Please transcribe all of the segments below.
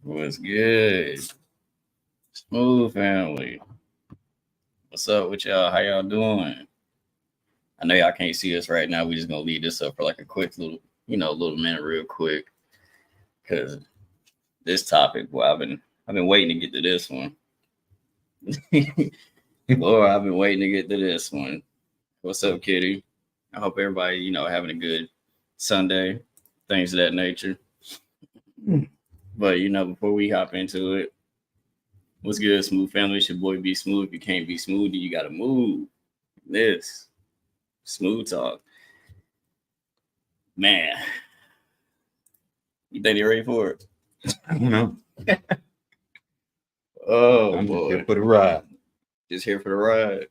What's good? Smooth family. What's up with y'all? How y'all doing? I know y'all can't see us right now. We just gonna leave this up for like a quick little minute, real quick, because this topic, boy, I've been waiting to get to this one. Boy, I've been waiting to get to this one. What's up, Kitty? I hope everybody, having a good Sunday, things of that nature. But before we hop into it, what's good, Smooth family? It's your boy Be Smooth. If you can't be smooth, you gotta move. This smooth talk. Man. You think you're ready for it? I don't know. Oh, I'm boy. just here for the ride. Just here for the ride.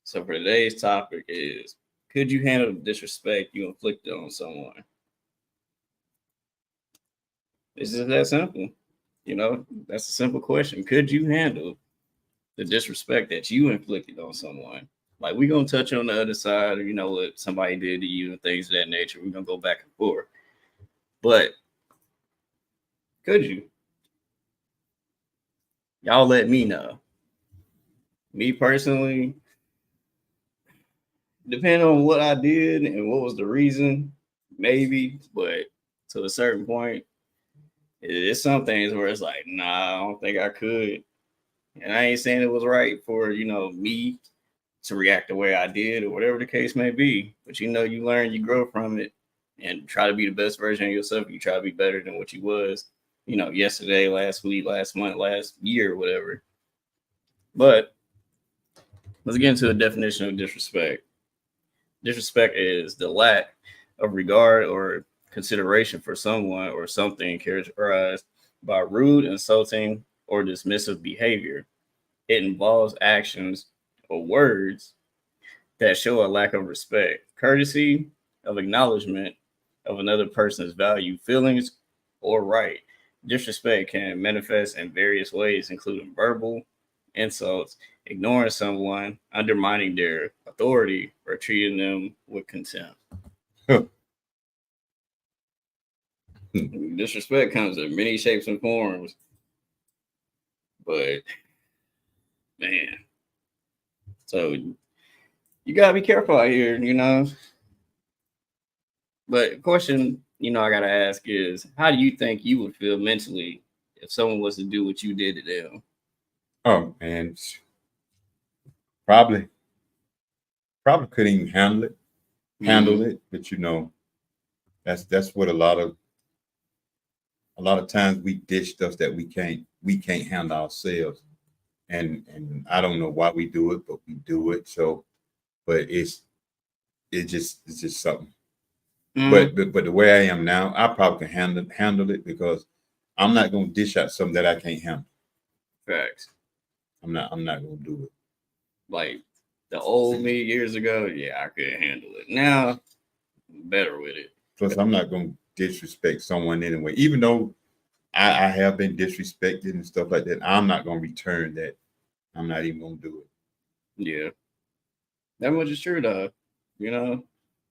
So for today's topic is, could you handle the disrespect you inflicted on someone? It's just that simple. That's a simple question. Could you handle the disrespect that you inflicted on someone? Like, we're going to touch on the other side of, what somebody did to you and things of that nature. We're going to go back and forth. But could you? Y'all let me know. Me personally, depending on what I did and what was the reason, maybe. But to a certain point, it's some things where it's like, nah, I don't think I could. And I ain't saying it was right for, me to react the way I did or whatever the case may be. But you learn, you grow from it and try to be the best version of yourself. You try to be better than what you was, yesterday, last week, last month, last year, whatever. But let's get into a definition of disrespect. Disrespect is the lack of regard or consideration for someone or something characterized by rude, insulting, or dismissive behavior. It involves actions or words that show a lack of respect, courtesy, of acknowledgement of another person's value, feelings, or right. Disrespect can manifest in various ways, including verbal insults, ignoring someone, undermining their authority, or treating them with contempt. Disrespect comes in many shapes and forms, but man, so you gotta be careful out here, But the question, I gotta ask is, how do you think you would feel mentally if someone was to do what you did to them? Oh man, probably couldn't even handle it. But that's what a lot of times we dish stuff that we can't handle ourselves. And I don't know why we do it, but we do it. So, but it's just something. But the way I am now, I probably can handle it because I'm not gonna dish out something that I can't handle. Facts. I'm not gonna do it. Like the old me years ago, yeah, I could handle it. Now, I'm better with it. Plus, I'm not gonna disrespect someone anyway. Even though I have been disrespected and stuff like that, I'm not gonna return that. I'm not even gonna do it. Yeah, that much is true, though.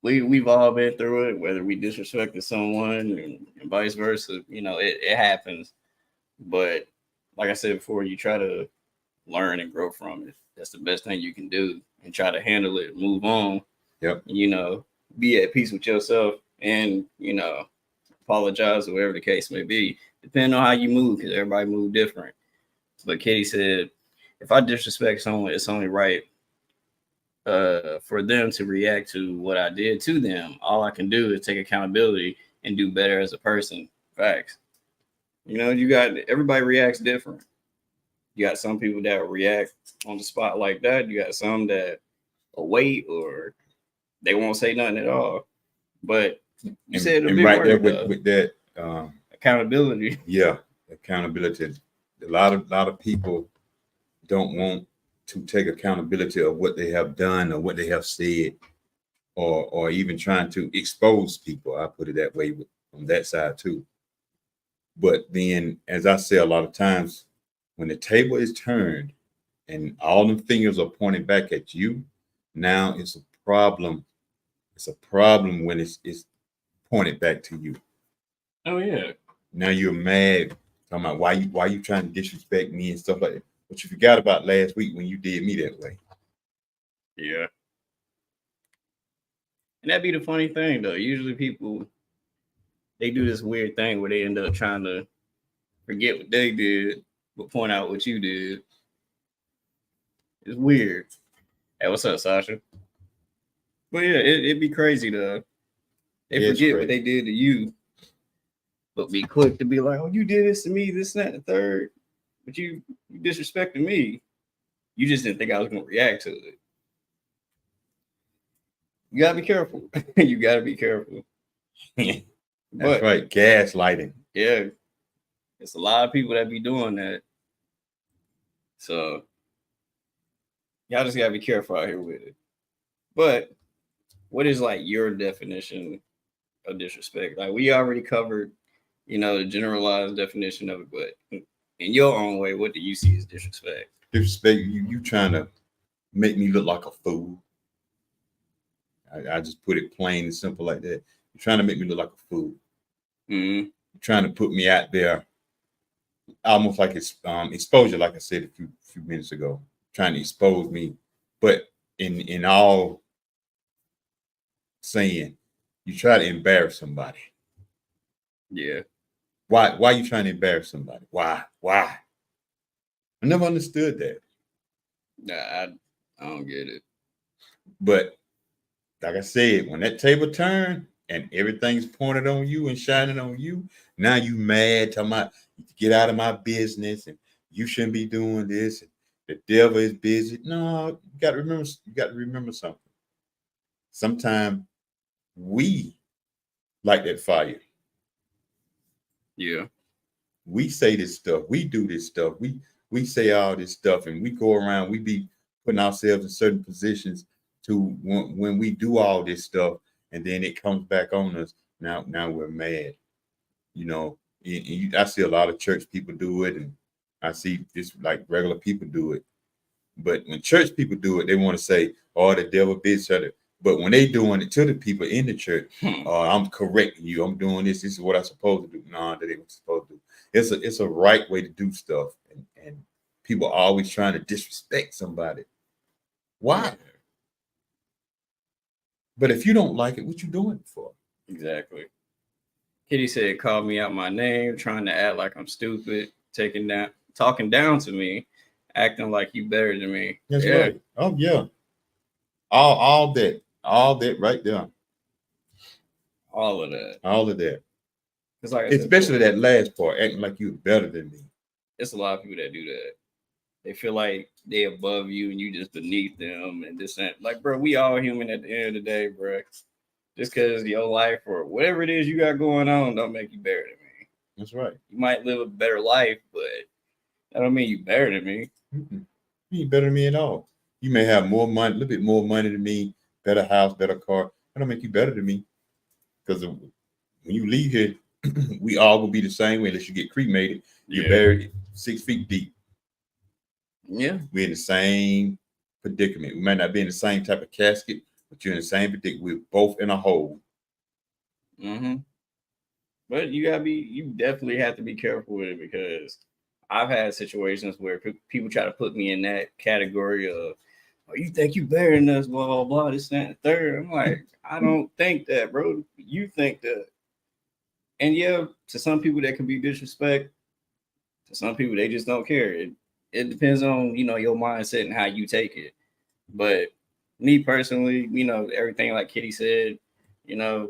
We've all been through it, whether we disrespected someone and vice versa. It happens. But like I said before, you try to learn and grow from it. That's the best thing you can do, and try to handle it, move on. Yep. Be at peace with yourself and apologize, or whatever the case may be, depending on how you move, because everybody move different. But Kitty said, if I disrespect someone, it's only right for them to react to what I did to them. All I can do is take accountability and do better as a person. Facts. You know, you got everybody reacts different. You got some people that react on the spot like that. You got some that will wait or they won't say nothing at all. But you said a and big right there word though. with that, Accountability. yeah, accountability. A lot of people don't want to take accountability of what they have done or what they have said, or even trying to expose people. I put it that way on that side too. But then, as I say a lot of times, when the table is turned and all the fingers are pointing back at you, now it's a problem. It's a problem when it's pointed back to you. Oh yeah. Now you're mad, talking about why you trying to disrespect me and stuff like that. But you forgot about last week when you did me that way. Yeah. And that'd be the funny thing though. Usually people they do this weird thing where they end up trying to forget what they did, but point out what you did. It's weird. Hey, what's up, Sasha? But yeah, it'd be crazy though. They It's forget what they crazy. did to you, but be quick to be like, "Oh, you did this to me, this, and that, and the third. But you disrespected me. You just didn't think I was gonna react to it. You gotta be careful. You gotta be careful. That's But right, gaslighting. yeah, it's a lot of people that be doing that. So y'all just gotta be careful out here with it. But what is like your definition of disrespect? Like we already covered, you know, the generalized definition of it, but in your own way, what do you see as disrespect? Disrespect you trying to make me look like a fool. I just put it plain and simple like that. You're trying to make me look like a fool. Mm-hmm. You're trying to put me out there almost like it's exposure, like I said a few minutes ago, trying to expose me. But in all saying, you try to embarrass somebody. Yeah. Why you trying to embarrass somebody? Why? I never understood that. Nah, I don't get it. But like I said, when that table turned and everything's pointed on you and shining on you, now you mad, talking about get out of my business and you shouldn't be doing this. And the devil is busy. No, you got to remember something. Sometimes we like that fire. Yeah. We say this stuff. We do this stuff. We say all this stuff, and we go around. We be putting ourselves in certain positions to when we do all this stuff, and then it comes back on us. Now we're mad. You know, I see a lot of church people do it, and I see just like regular people do it. But when church people do it, they want to say, "Oh, the devil bit shut." But when they doing it to the people in the church, I'm correcting you. I'm doing this. This is what I'm supposed to do. No, that ain't what you're supposed to do. It's a right way to do stuff, and people are always trying to disrespect somebody. Why? Yeah, But if you don't like it, what you doing it for? exactly. Kitty said, called me out my name, trying to act like I'm stupid, talking down to me, acting like you better than me. That's Yeah, right. Oh yeah. All that right there. all of that. All of that. Because, like I said Especially before, that last part, acting like you're better than me. it's a lot of people that do that. They feel like they above you and you just beneath them and this and that. Like, bro, we all human at the end of the day, bro. Just because your life or whatever it is you got going on don't make you better than me. That's right. You might live a better life, but that don't mean you better than me. Mm-mm. You ain't better than me at all. You may have more money, a little bit more money than me, better house, better car. That don't make you better than me. Because when you leave here, we all will be the same way unless you get cremated. You're Yeah. buried 6 feet deep. Yeah. We're in the same predicament. We might not be in the same type of casket, but you're in the same predicament. We're both in a hole. Mm-hmm. But you definitely have to be careful with it because I've had situations where people try to put me in that category of, oh, you think you better than us, blah, blah, blah, this, that, and the third. I'm like, I don't think that, bro. You think that. And yeah, to some people that could be disrespect. To some people they just don't care. It depends on your mindset and how you take it. But me personally, everything like Kitty said, you know,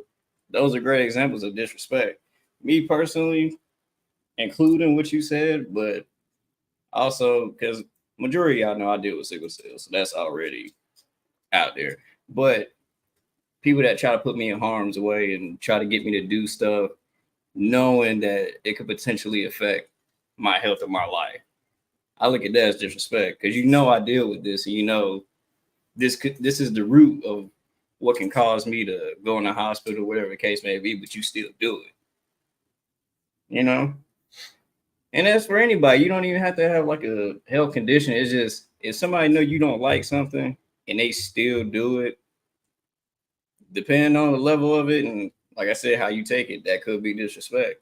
those are great examples of disrespect. Me personally, including what you said, but also because majority of y'all know I deal with sickle cell, so that's already out there. But people that try to put me in harm's way and try to get me to do stuff knowing that it could potentially affect my health or my life. I look at that as disrespect because I deal with this, and this is the root of what can cause me to go in the hospital, whatever the case may be, but you still do it. You know? And that's for anybody. You don't even have to have like a health condition. It's just if somebody know you don't like something and they still do it, depending on the level of it and like I said, how you take it, that could be disrespect.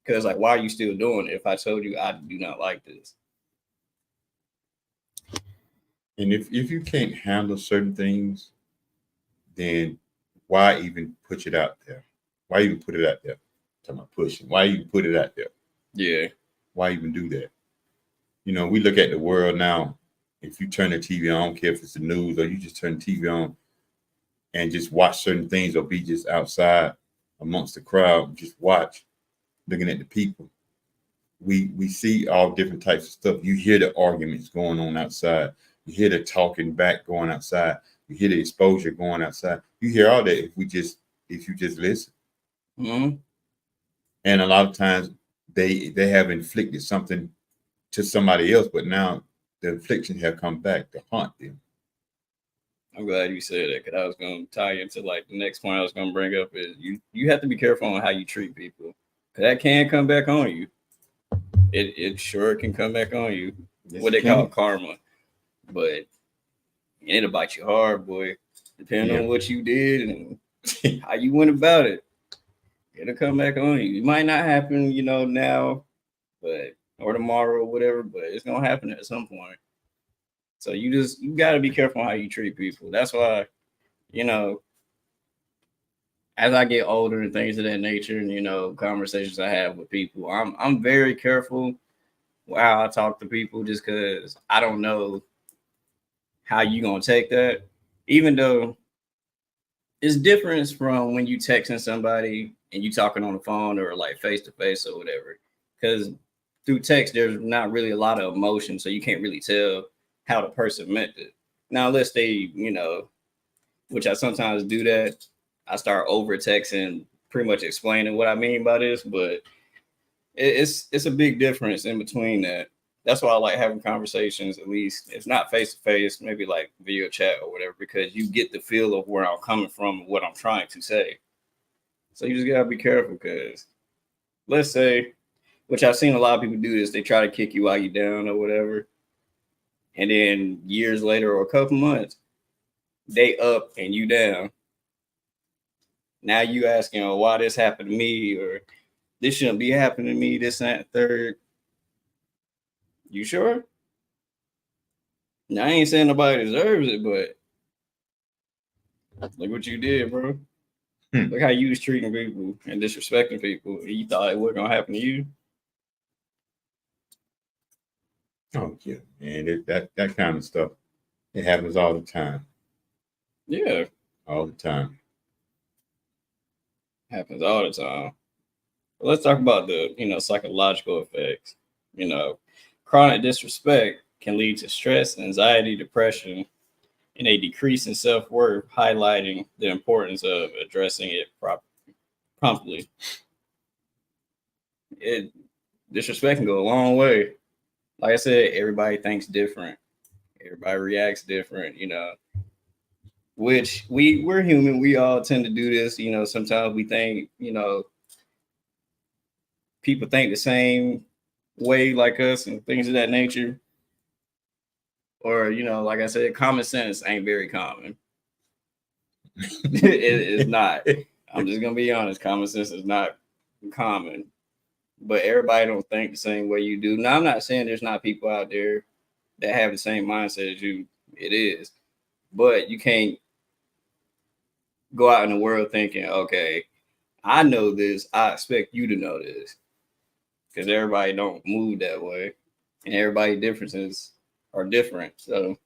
Because like, why are you still doing it if I told you I do not like this? And if you can't handle certain things, then why even put it out there? Why even put it out there? Talking about pushing. Why even put it out there? Yeah. Why even do that? We look at the world now. If you turn the TV on, I don't care if it's the news or you just turn the TV on and just watch certain things or be just outside amongst the crowd, just watch, looking at the people. We see all different types of stuff. You hear the arguments going on outside. You hear the talking back going outside. You hear the exposure going outside. You hear all that if you just listen. Mm-hmm. And a lot of times they have inflicted something to somebody else, but now the infliction have come back to haunt them. I'm glad you said that because I was going to tie into like the next point I was going to bring up is you have to be careful on how you treat people because that can come back on you. It sure can come back on you. Yes, what they call karma, but it'll bite you hard, boy. Depending on what you did and how you went about it, it'll come back on you. It might not happen, now, but or tomorrow or whatever, but it's gonna happen at some point. So you got to be careful on how you treat people. That's why, as I get older and things of that nature, and conversations I have with people, I'm very careful how I talk to people, just because I don't know how you gonna take that. Even though it's different from when you texting somebody and you talking on the phone or like face to face or whatever, because through text there's not really a lot of emotion, so you can't really tell how the person meant it. Now, unless they, which I sometimes do that, I start over texting, pretty much explaining what I mean by this, but it's a big difference in between that. That's why I like having conversations, at least it's not face to face, maybe like video chat or whatever, because you get the feel of where I'm coming from and what I'm trying to say. So you just gotta be careful because let's say, which I've seen a lot of people do this, they try to kick you while you down or whatever. And then years later or a couple months, they up and you down. Now you asking, oh, why this happened to me, or this shouldn't be happening to me, this and that third. You sure? Now I ain't saying nobody deserves it, but look what you did, bro. Look how you was treating people and disrespecting people. You thought it wasn't gonna happen to you. Oh yeah, man, that kind of stuff, it happens all the time. Yeah, all the time. Happens all the time. But let's talk about the psychological effects. Chronic disrespect can lead to stress, anxiety, depression, and a decrease in self-worth, highlighting the importance of addressing it promptly. Disrespect can go a long way. Like I said, everybody thinks different. Everybody reacts different, which we're human. We all tend to do this. Sometimes we think, people think the same way like us and things of that nature. Or, like I said, common sense ain't very common. It's not. I'm just gonna be honest. Common sense is not common, but everybody don't think the same way you do. Now, I'm not saying there's not people out there that have the same mindset as you. It is, but you can't go out in the world thinking, okay, I know this. I expect you to know this because everybody don't move that way, and everybody differences are different. So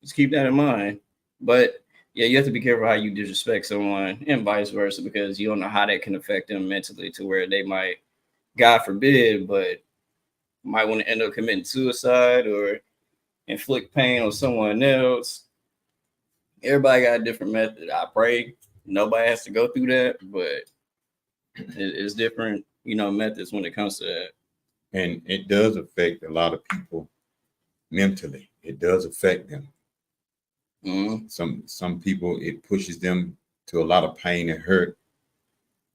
just keep that in mind. But yeah, you have to be careful how you disrespect someone and vice versa because you don't know how that can affect them mentally to where they might, God forbid, but might want to end up committing suicide or inflict pain on someone else. Everybody got a different method. I pray nobody has to go through that, but it's different, methods when it comes to that. And it does affect a lot of people mentally. It does affect them. Mm-hmm. Some people, it pushes them to a lot of pain and hurt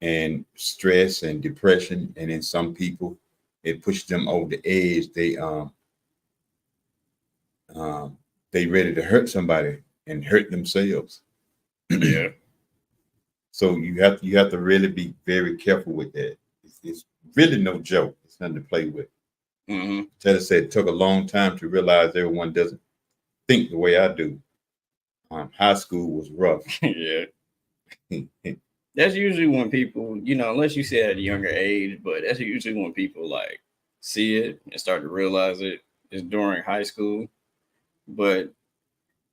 and stress and depression. And then some people, it pushes them over the edge. They ready to hurt somebody and hurt themselves. Yeah. So you have to really be very careful with that. It's really no joke. It's nothing to play with. Mm-hmm. Taylor said it took a long time to realize everyone doesn't think the way I do. High school was rough. Yeah. That's usually when people, unless you say it at a younger age, but that's usually when people like see it and start to realize it is during high school. But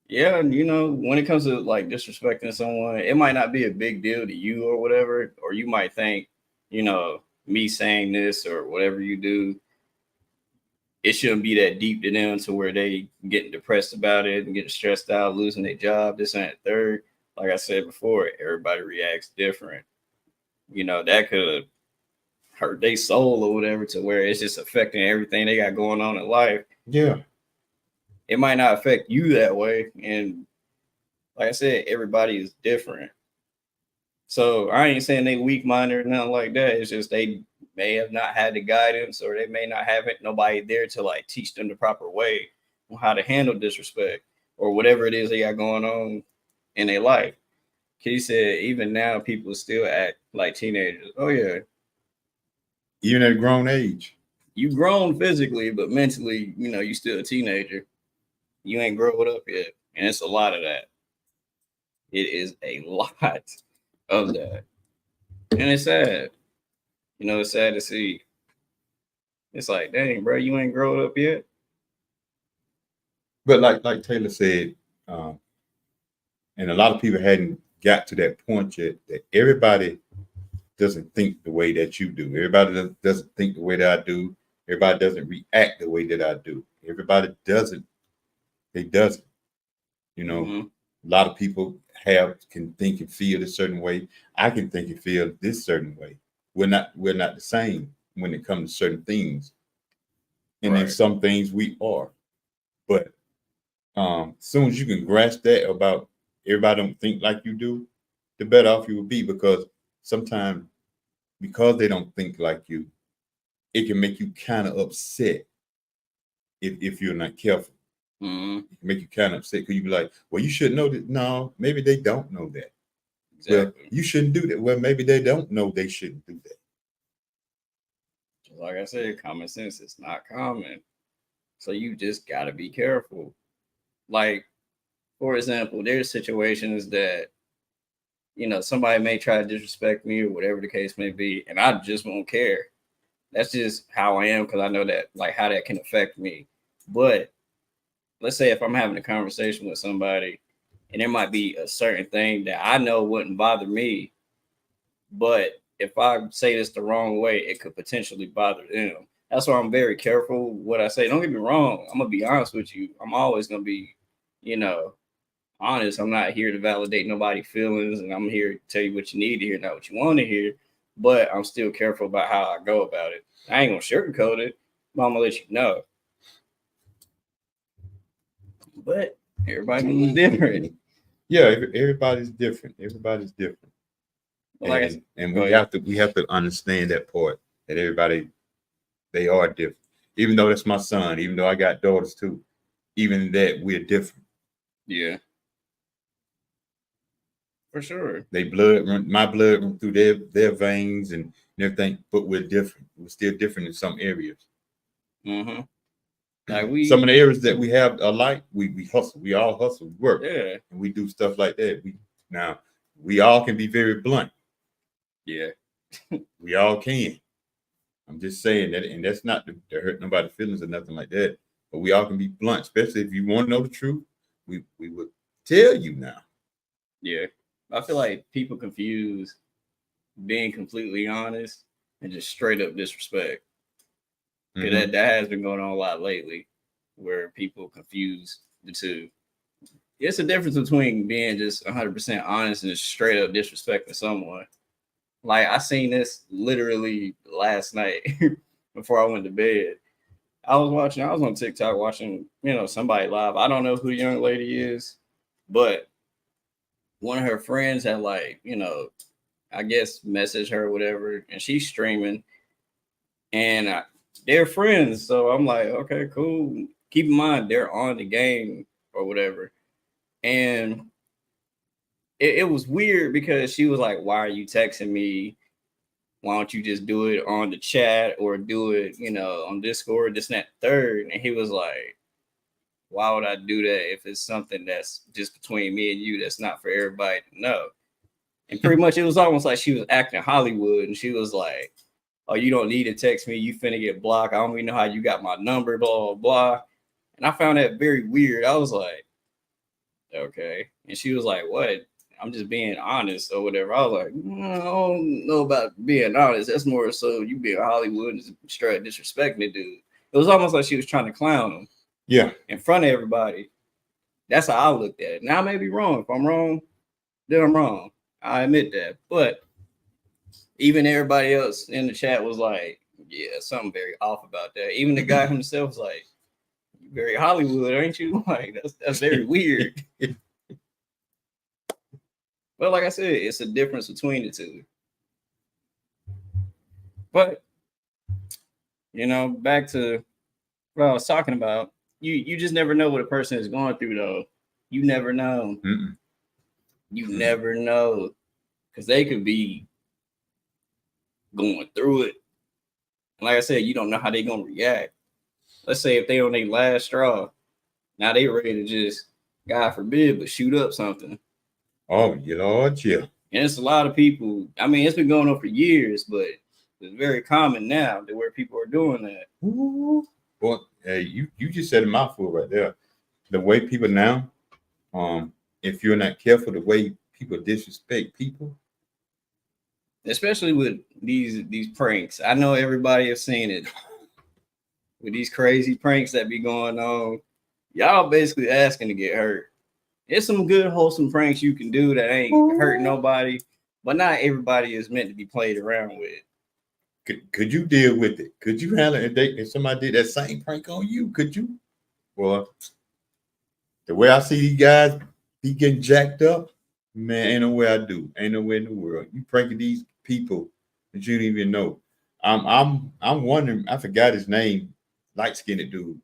yeah, when it comes to like disrespecting someone, it might not be a big deal to you or whatever, or you might think, me saying this or whatever you do, it shouldn't be that deep to them to where they getting depressed about it and getting stressed out, losing their job, this and that third. Like I said before, everybody reacts different. That could hurt their soul or whatever to where it's just affecting everything they got going on in life. Yeah. It might not affect you that way. And like I said, everybody is different. So I ain't saying they weak minded or nothing like that. It's just they may have not had the guidance or they may not have it nobody there to like teach them the proper way on how to handle disrespect or whatever it is they got going on in their life. He said even now people still act like teenagers. Oh yeah. Even at a grown age. You grown physically, but mentally, you still a teenager. You ain't grown up yet. And it's a lot of that. It is a lot of that. And it's sad. It's sad to see. It's like, dang, bro, you ain't grown up yet. But like Taylor said, and a lot of people hadn't got to that point yet, that everybody doesn't think the way that you do. Everybody doesn't think the way that I do. Everybody doesn't react the way that I do. Everybody doesn't. They doesn't. Mm-hmm. A lot of people can think and feel a certain way. I can think and feel this certain way. We're not the same when it comes to certain things. And then Right. some things we are. But as soon as you can grasp that about everybody don't think like you do, the better off you will be, because sometimes because they don't think like you, it can make you kind of upset if you're not careful. Mm-hmm. It can make you kind of upset because you be like, well, you should know that. No, maybe they don't know that. Exactly. Well, you shouldn't do that. Well, maybe they don't know they shouldn't do that. Just like I said, common sense is not common. So you just gotta be careful. Like, for example, there's situations that, somebody may try to disrespect me or whatever the case may be, and I just won't care. That's just how I am because I know that like how that can affect me. But let's say if I'm having a conversation with somebody and there might be a certain thing that I know wouldn't bother me, but if I say this the wrong way, it could potentially bother them. That's why I'm very careful what I say. Don't get me wrong. I'm gonna be honest with you. I'm always gonna be, you know, honest. I'm not here to validate nobody's feelings, and I'm here to tell you what you need to hear, not what you want to hear. But I'm still careful about how I go about it. I ain't gonna sugarcoat it, but I'm gonna let you know. But everybody's different. Yeah, everybody's different. Everybody's different. Like I said, And go we ahead. have to understand that part, that everybody, they are different. Even though that's my son, even though I got daughters too, even that we're different. Yeah, for sure. My blood run through their veins and everything, but we're different. We're still different in some areas. Mm-hmm. Like Some of the areas that we have alike, we hustle. We all hustle, work, yeah, and we do stuff like that. We all can be very blunt. Yeah. We all can. I'm just saying that, and that's not to hurt nobody's feelings or nothing like that. But we all can be blunt, especially if you want to know the truth. We would tell you now. Yeah. I feel like people confuse being completely honest and just straight up disrespect. Because that has been going on a lot lately, where people confuse the two. It's a difference between being just 100% honest and just straight up disrespecting someone. Like I seen this literally last night before I went to bed. I was on TikTok watching, somebody live. I don't know who the young lady is, but one of her friends had I guess messaged her or whatever, and she's streaming, and they're friends. So I'm like, okay, cool. Keep in mind they're on the game or whatever, and it was weird because she was like, "Why are you texting me? Why don't you just do it on the chat or do it, on Discord, this and that third?" And he was like, "Why would I do that if it's something that's just between me and you that's not for everybody to know?" And pretty much it was almost like she was acting Hollywood, and she was like, "Oh, you don't need to text me. You finna get blocked. I don't even know how you got my number, blah, blah, blah." And I found that very weird. I was like, okay. And she was like, "What? I'm just being honest or whatever." I was like, I don't know about being honest. That's more so you being Hollywood and straight disrespecting the dude. It was almost like she was trying to clown him. Yeah. In front of everybody. That's how I looked at it. Now I may be wrong. If I'm wrong, then I'm wrong. I admit that. But even everybody else in the chat was like, yeah, something very off about that. Even the guy himself was like, "You very Hollywood, ain't you?" Like that's very weird. But like I said, it's a difference between the two. But back to what I was talking about. You just never know what a person is going through, though. You never know. Mm-mm. You never know, because they could be going through it. And like I said, you don't know how they're gonna react. Let's say if they on their last straw, now they ready to just, God forbid, but shoot up something. Oh, Lord, yeah. And it's a lot of people. I mean, it's been going on for years, but it's very common now to where people are doing that. Ooh. Well, hey, you just said a mouthful right there. The way people now, if you're not careful, the way people disrespect people, Especially with these pranks. I know everybody has seen it. With these crazy pranks that be going on, y'all basically asking to get hurt. It's some good wholesome pranks you can do that ain't hurt nobody, but not everybody is meant to be played around with. could you deal with it? Could you handle it if somebody did that same prank on you? Could you? Well, the way I see these guys be getting jacked up, man, ain't no way I do. Ain't nowhere in the world. You pranking these people that you don't even know. I'm wondering. I forgot his name. Light skinned dude.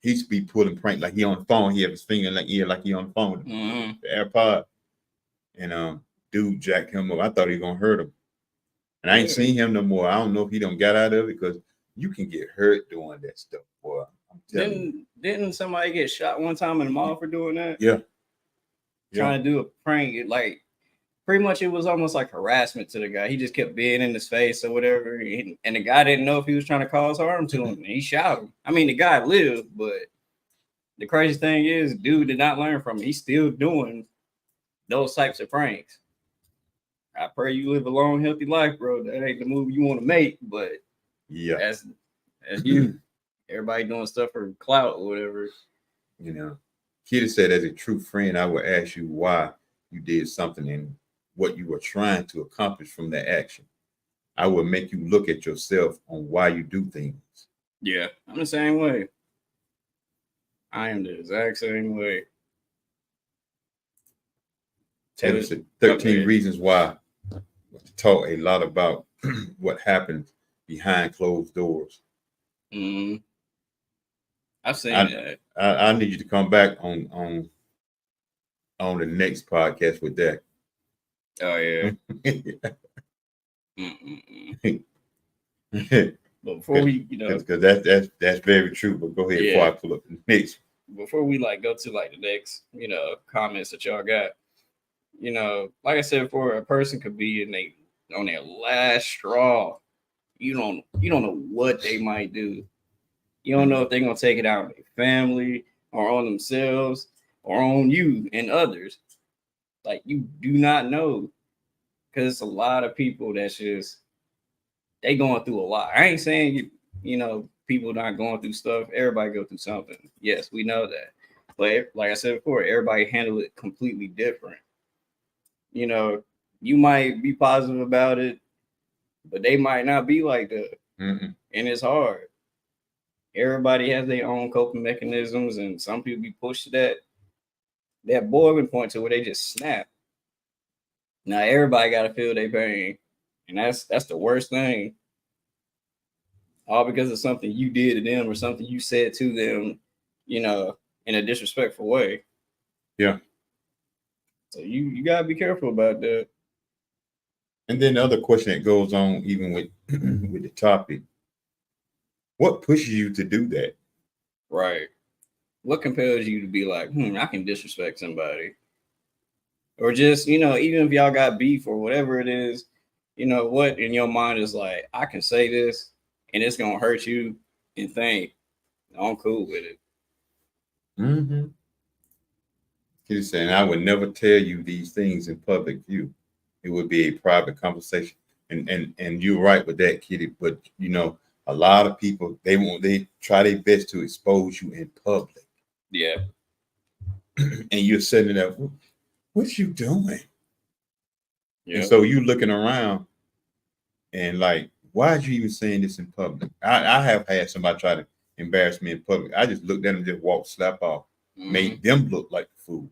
He used to be pulling prank like he on the phone. He have his finger like like he on the phone with the AirPod. And dude jacked him up. I thought he was gonna hurt him. And I ain't seen him no more. I don't know if he don't got out of it because you can get hurt doing that stuff, boy. I'm telling you. Didn't somebody get shot one time in the mall for doing that? Yeah. Trying to do a prank. Pretty much it was almost like harassment to the guy. He just kept being in his face or whatever. And the guy didn't know if he was trying to cause harm to him. And he shot him. I mean, the guy lived, but the crazy thing is, dude did not learn from it. He's still doing those types of pranks. I pray you live a long, healthy life, bro. That ain't the move you want to make, but yeah, that's you. Everybody doing stuff for clout or whatever. Kid said, as a true friend, I would ask you why you did something and what you were trying to accomplish from that action. I will make you look at yourself on why you do things. Yeah, I'm the same way. I am the exact same way. Taylor said 13 reasons why. Talk a lot about what happens behind closed doors. Mm-hmm. I've seen that. I need you to come back on the next podcast with that. Oh yeah. But before we, because that's very true. But go ahead before I pull up the next. Before we go to the next, comments that y'all got. like I said before, a person could be on their last straw. You don't know what they might do. You don't know if they're gonna take it out on their family or on themselves or on you and others. Like you do not know because it's a lot of people that's just they going through a lot. I ain't saying people not going through stuff. Everybody go through something. Yes, we know that. But like I said before, everybody handle it completely different. You know, you might be positive about it, but they might not be like that. Mm-mm. And it's hard. Everybody has their own coping mechanisms, and some people be pushed to that boiling point to where they just snap. Now everybody got to feel their pain, and that's the worst thing. All because of something you did to them or something you said to them, in a disrespectful way. Yeah. So you gotta be careful about that. And then the other question that goes on, even with with the topic, what pushes you to do that? Right. What compels you to be like, I can disrespect somebody? Or just, even if y'all got beef or whatever it is, what in your mind is like, I can say this and it's gonna hurt you and think I'm cool with it. Mm-hmm. He's saying, I would never tell you these things in public view. It would be a private conversation. And you're right with that, Kitty. But a lot of people they try their best to expose you in public. Yeah. And you're sitting there, what you doing? Yeah. And so you looking around and like, why are you even saying this in public? I have had somebody try to embarrass me in public. I just looked at them, just walked, slap off, made them look like the fool.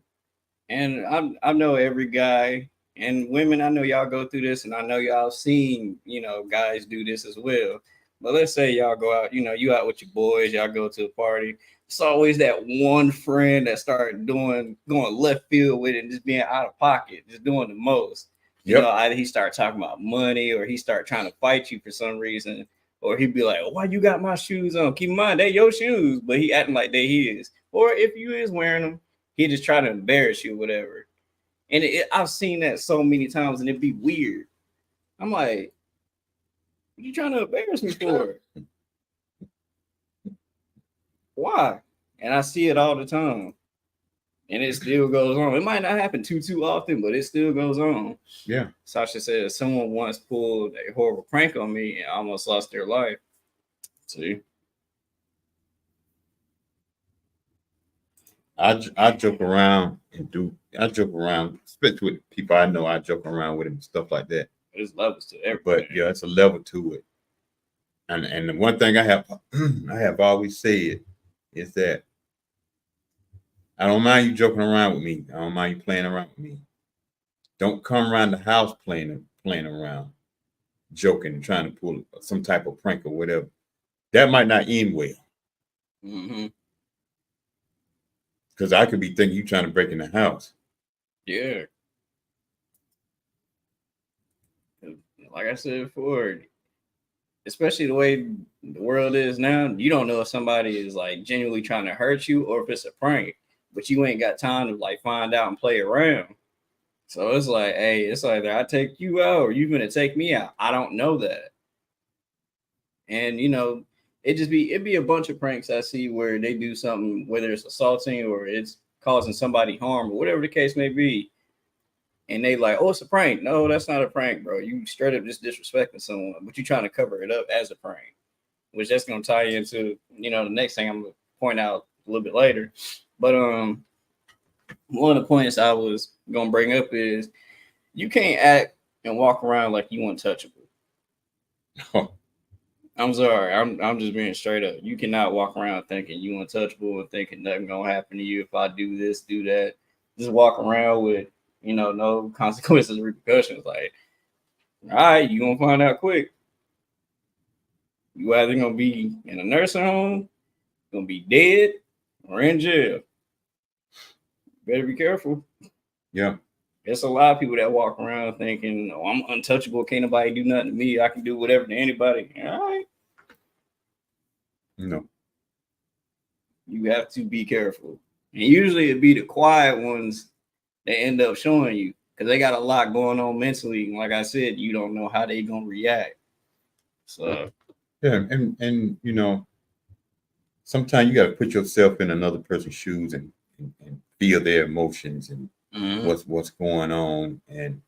And I know every guy and women, I know y'all go through this, and I know y'all seen, guys do this as well. But let's say y'all go out, you out with your boys, y'all go to a party. It's always that one friend that start going left field with it and just being out of pocket, just doing the most. Yep. Either he start talking about money or he start trying to fight you for some reason, or he'd be like, "Why you got my shoes on? Keep in mind they your shoes," but he acting like they his. Or if you is wearing them, he just try to embarrass you, whatever. And I've seen that so many times, and it'd be weird. I'm like, what you trying to embarrass me for? Why? And I see it all the time, and it still goes on. It might not happen too often, but it still goes on. Yeah. Sasha says someone once pulled a horrible prank on me and almost lost their life. See, I joke around I joke around, especially with people I know. I joke around with them and stuff like that. there's levels to everything. But yeah, it's a level to it. And the one thing I have I have always said is that I don't mind you joking around with me. I don't mind you playing around with me. Don't come around the house playing around, joking and trying to pull some type of prank or whatever. That might not end well. Mm-hmm. Because I could be thinking you trying to break in the house. Yeah. Like I said before, especially the way the world is now, you don't know if somebody is like genuinely trying to hurt you or if it's a prank, but you ain't got time to like find out and play around. So it's like, hey, it's either I take you out or you gonna take me out. I don't know that. And it'd be a bunch of pranks I see where they do something, whether it's assaulting or it's causing somebody harm or whatever the case may be. And they like, oh, it's a prank. No, that's not a prank, bro. You straight up just disrespecting someone, but you trying to cover it up as a prank, which that's gonna tie you into, the next thing I'm gonna point out a little bit later. But one of the points I was gonna bring up is you can't act and walk around like you untouchable. I'm sorry. I'm just being straight up. You cannot walk around thinking you untouchable and thinking nothing gonna happen to you if I do this, do that. Just walk around with, no consequences, repercussions. Like, all right, you gonna find out quick. You either gonna be in a nursing home, gonna be dead, or in jail. Better be careful. Yeah. There's a lot of people that walk around thinking, "Oh, I'm untouchable. Can't nobody do nothing to me. I can do whatever to anybody." All right. No. You have to be careful. And usually it'd be the quiet ones that end up showing you. because they got a lot going on mentally. And like I said, you don't know how they gonna react. So Yeah, and you know, sometimes you got to put yourself in another person's shoes and feel their emotions and mhm. what's going on, and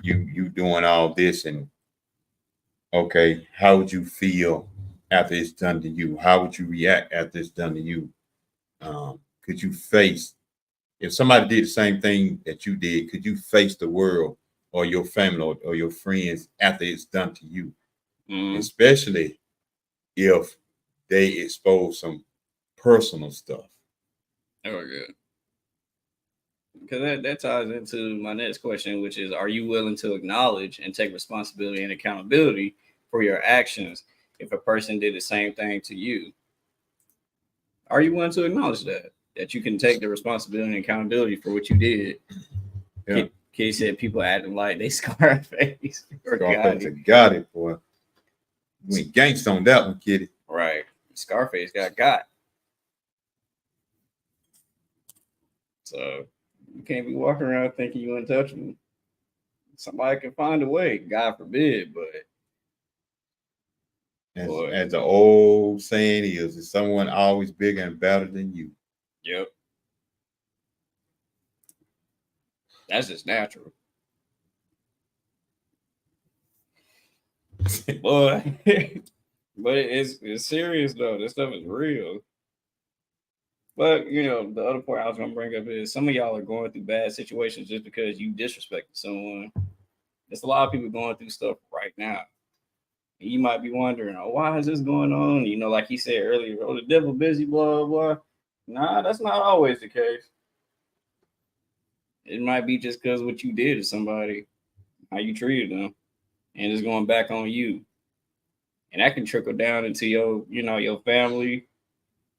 you doing all this, and okay, how would you feel after it's done to you? How would you react after it's done to you? Could you face if somebody did the same thing that you did? Could you face the world or your family or your friends after it's done to you? Mhm. Especially if they expose some personal stuff. Oh, good. Because that ties into my next question, which is, are you willing to acknowledge and take responsibility and accountability for your actions if a person did the same thing to you? Are you willing to acknowledge that you can take the responsibility and accountability for what you did? Yeah. Kid said people acting like they Scarface or Scarface Gotti. got it, boy. We went gangsta on that one, kitty. Right. Scarface got. So you can't be walking around thinking you untouchable. Somebody can find a way, God forbid, but boy, As the old saying is someone always bigger and better than you. yep, that's just natural. Boy, but it's serious though. This stuff is real. But you know, the other part I was gonna bring up is some of y'all are going through bad situations just because you disrespected someone. There's a lot of people going through stuff right now. And you might be wondering, oh, why is this going on? You know, like he said earlier, oh, the devil busy, blah blah. Nah, that's not always the case. It might be just because what you did to somebody, how you treated them, and it's going back on you. And that can trickle down into your family,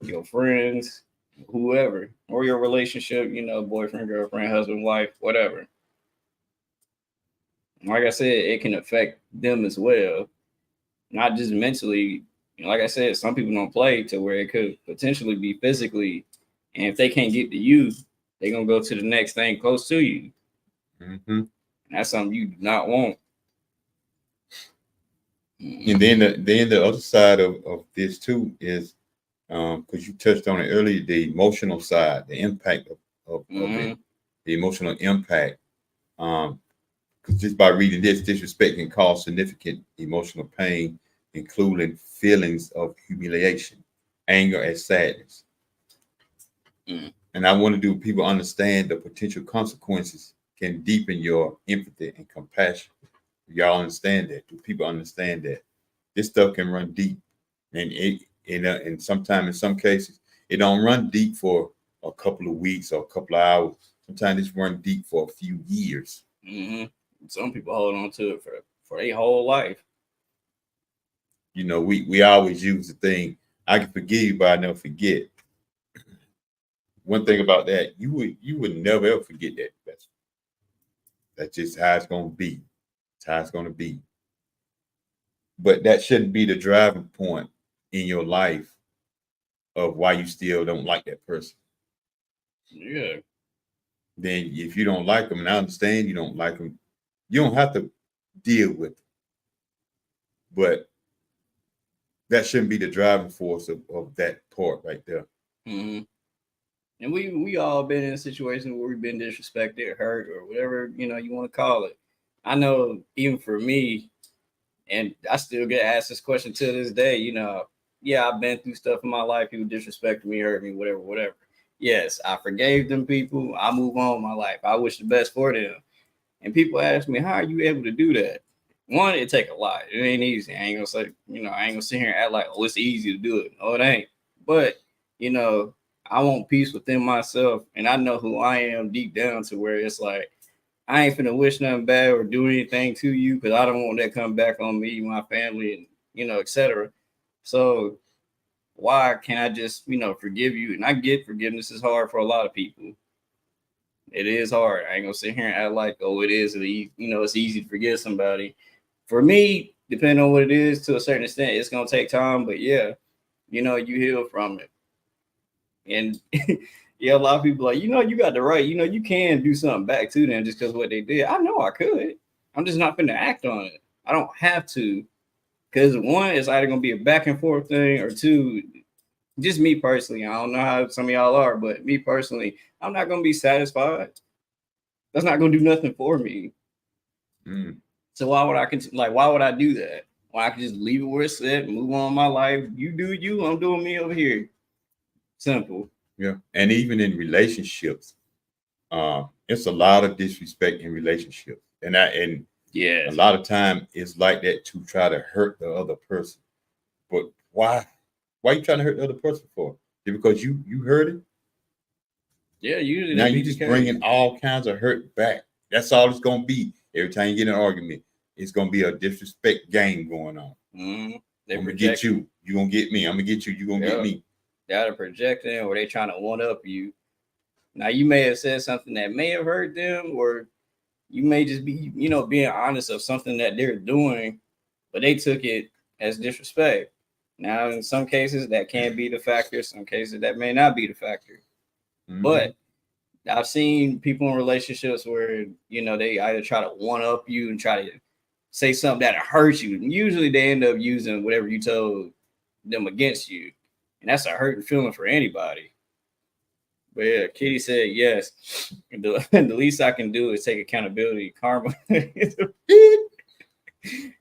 your friends, whoever, or your relationship, boyfriend, girlfriend, husband, wife, whatever. Like I said, it can affect them as well, not just mentally. Like I said, some people don't play to where it could potentially be physically, and if they can't get to you, they're gonna go to the next thing close to you. Mm-hmm. And that's something you do not want. And then the other side of this too is because you touched on it earlier, the emotional side, the impact of it, Mm-hmm. the emotional impact. Because just by reading this, disrespect can cause significant emotional pain, including feelings of humiliation, anger, and sadness. Mm-hmm. And I want to do people understand the potential consequences can deepen your empathy and compassion. Y'all understand that? Do people understand that? This stuff can run deep, and and sometimes in some cases it don't run deep for a couple of weeks or a couple of hours. Sometimes it's run deep for a few years. Mm-hmm. Some people hold on to it for their whole life. You know, we always use the thing, I can forgive you, but I never forget. One thing about that, you would never ever forget that. That's just how it's gonna be. It's how it's gonna be. But that shouldn't be the driving point in your life of why you still don't like that person. Yeah. Then if you don't like them, and I understand you don't like them, you don't have to deal with it. But that shouldn't be the driving force of that part right there. Mm-hmm. And we all been in a situation where we've been disrespected, hurt, or whatever you want to call it. I know even for me, and I still get asked this question to this day. Yeah, I've been through stuff in my life. People disrespected me, hurt me, whatever, whatever. Yes, I forgave them people. I move on with my life. I wish the best for them. And people ask me, how are you able to do that? One, it take a lot. It ain't easy. I ain't gonna say, I ain't gonna sit here and act like, oh, it's easy to do it. No, it ain't. But, you know, I want peace within myself, and I know who I am deep down to where it's like, I ain't finna wish nothing bad or do anything to you because I don't want that come back on me, my family, and etc. So why can't I just, forgive you? And I get forgiveness is hard for a lot of people. It is hard. I ain't gonna sit here and act like, oh, it is. It's easy to forgive somebody. For me, depending on what it is, to a certain extent, it's gonna take time. But yeah, you heal from it. And Yeah, a lot of people like, you got the right. You can do something back to them just because what they did. I know I could. I'm just not going to act on it. I don't have to. Because one, it's either going to be a back and forth thing, or two, just me personally. I don't know how some of y'all are, but me personally, I'm not going to be satisfied. That's not going to do nothing for me. Mm. So why would why would I do that? Why I could just leave it where it's at, move on my life. You do you, I'm doing me over here. Simple. Yeah. And even in relationships, it's a lot of disrespect in relationships. And Yeah. a lot of time it's like that to try to hurt the other person. But why? Why are you trying to hurt the other person for? Just because you hurt it? Yeah, usually Now that be you the just case. bringing all kinds of hurt back. That's all it's gonna be. Every time you get in an argument, it's gonna be a disrespect game going on. They I'm gonna get project. you. You gonna get me. I'm gonna get you. You gonna get Yeah. me. They're either projecting or they trying to one up you. Now you may have said something that may have hurt them, or you may just be, being honest of something that they're doing, but they took it as disrespect. Now, in some cases, that can be the factor. Some cases, that may not be the factor. Mhm. But I've seen people in relationships where they either try to one up you and try to say something that hurts you. And usually, they end up using whatever you told them against you, and that's a hurting feeling for anybody. But yeah, Kitty said yes. The least I can do is take accountability, karma, and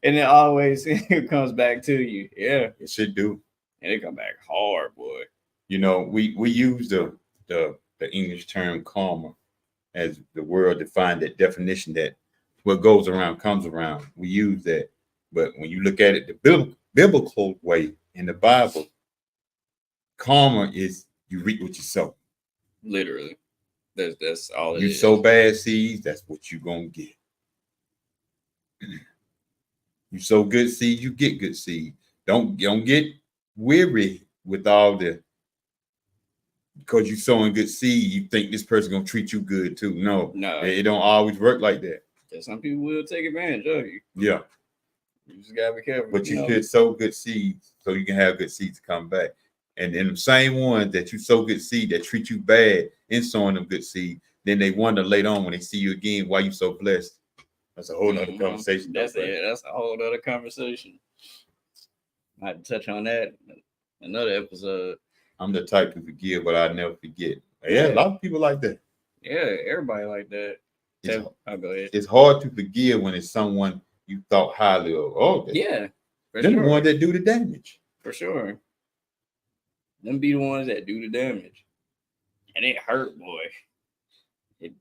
it always comes back to you. Yeah, It should do. and it come back hard, boy. We use the English term karma as the world defined that definition that what goes around comes around. We use that, but when you look at it the biblical way in the Bible, karma is you reap what you sow. Literally, that's all it You is. sow bad seeds, that's what you're gonna get. You sow good seeds, you get good seeds. Don't get weary with all the because you sowing good seed, you think this person gonna treat you good too. No, No, it don't always work like that. some people will take advantage of you. Yeah, You just gotta be careful. but you should sow good seeds so you can have good seeds to come back. And then the same ones that you sow good seed that treat you bad in sowing them good seed, then they wonder later on when they see you again why you so blessed. That's a whole nother conversation. That's a whole other conversation. I had to touch on that another episode. I'm the type to forgive, but I never forget. Yeah, a lot of people like that. Yeah, everybody like that. It's, go ahead. It's hard to forgive when it's someone you thought highly of. Oh, Yeah, they're the ones that do the damage. For sure. Them be the ones that do the damage. And it hurt, boy. It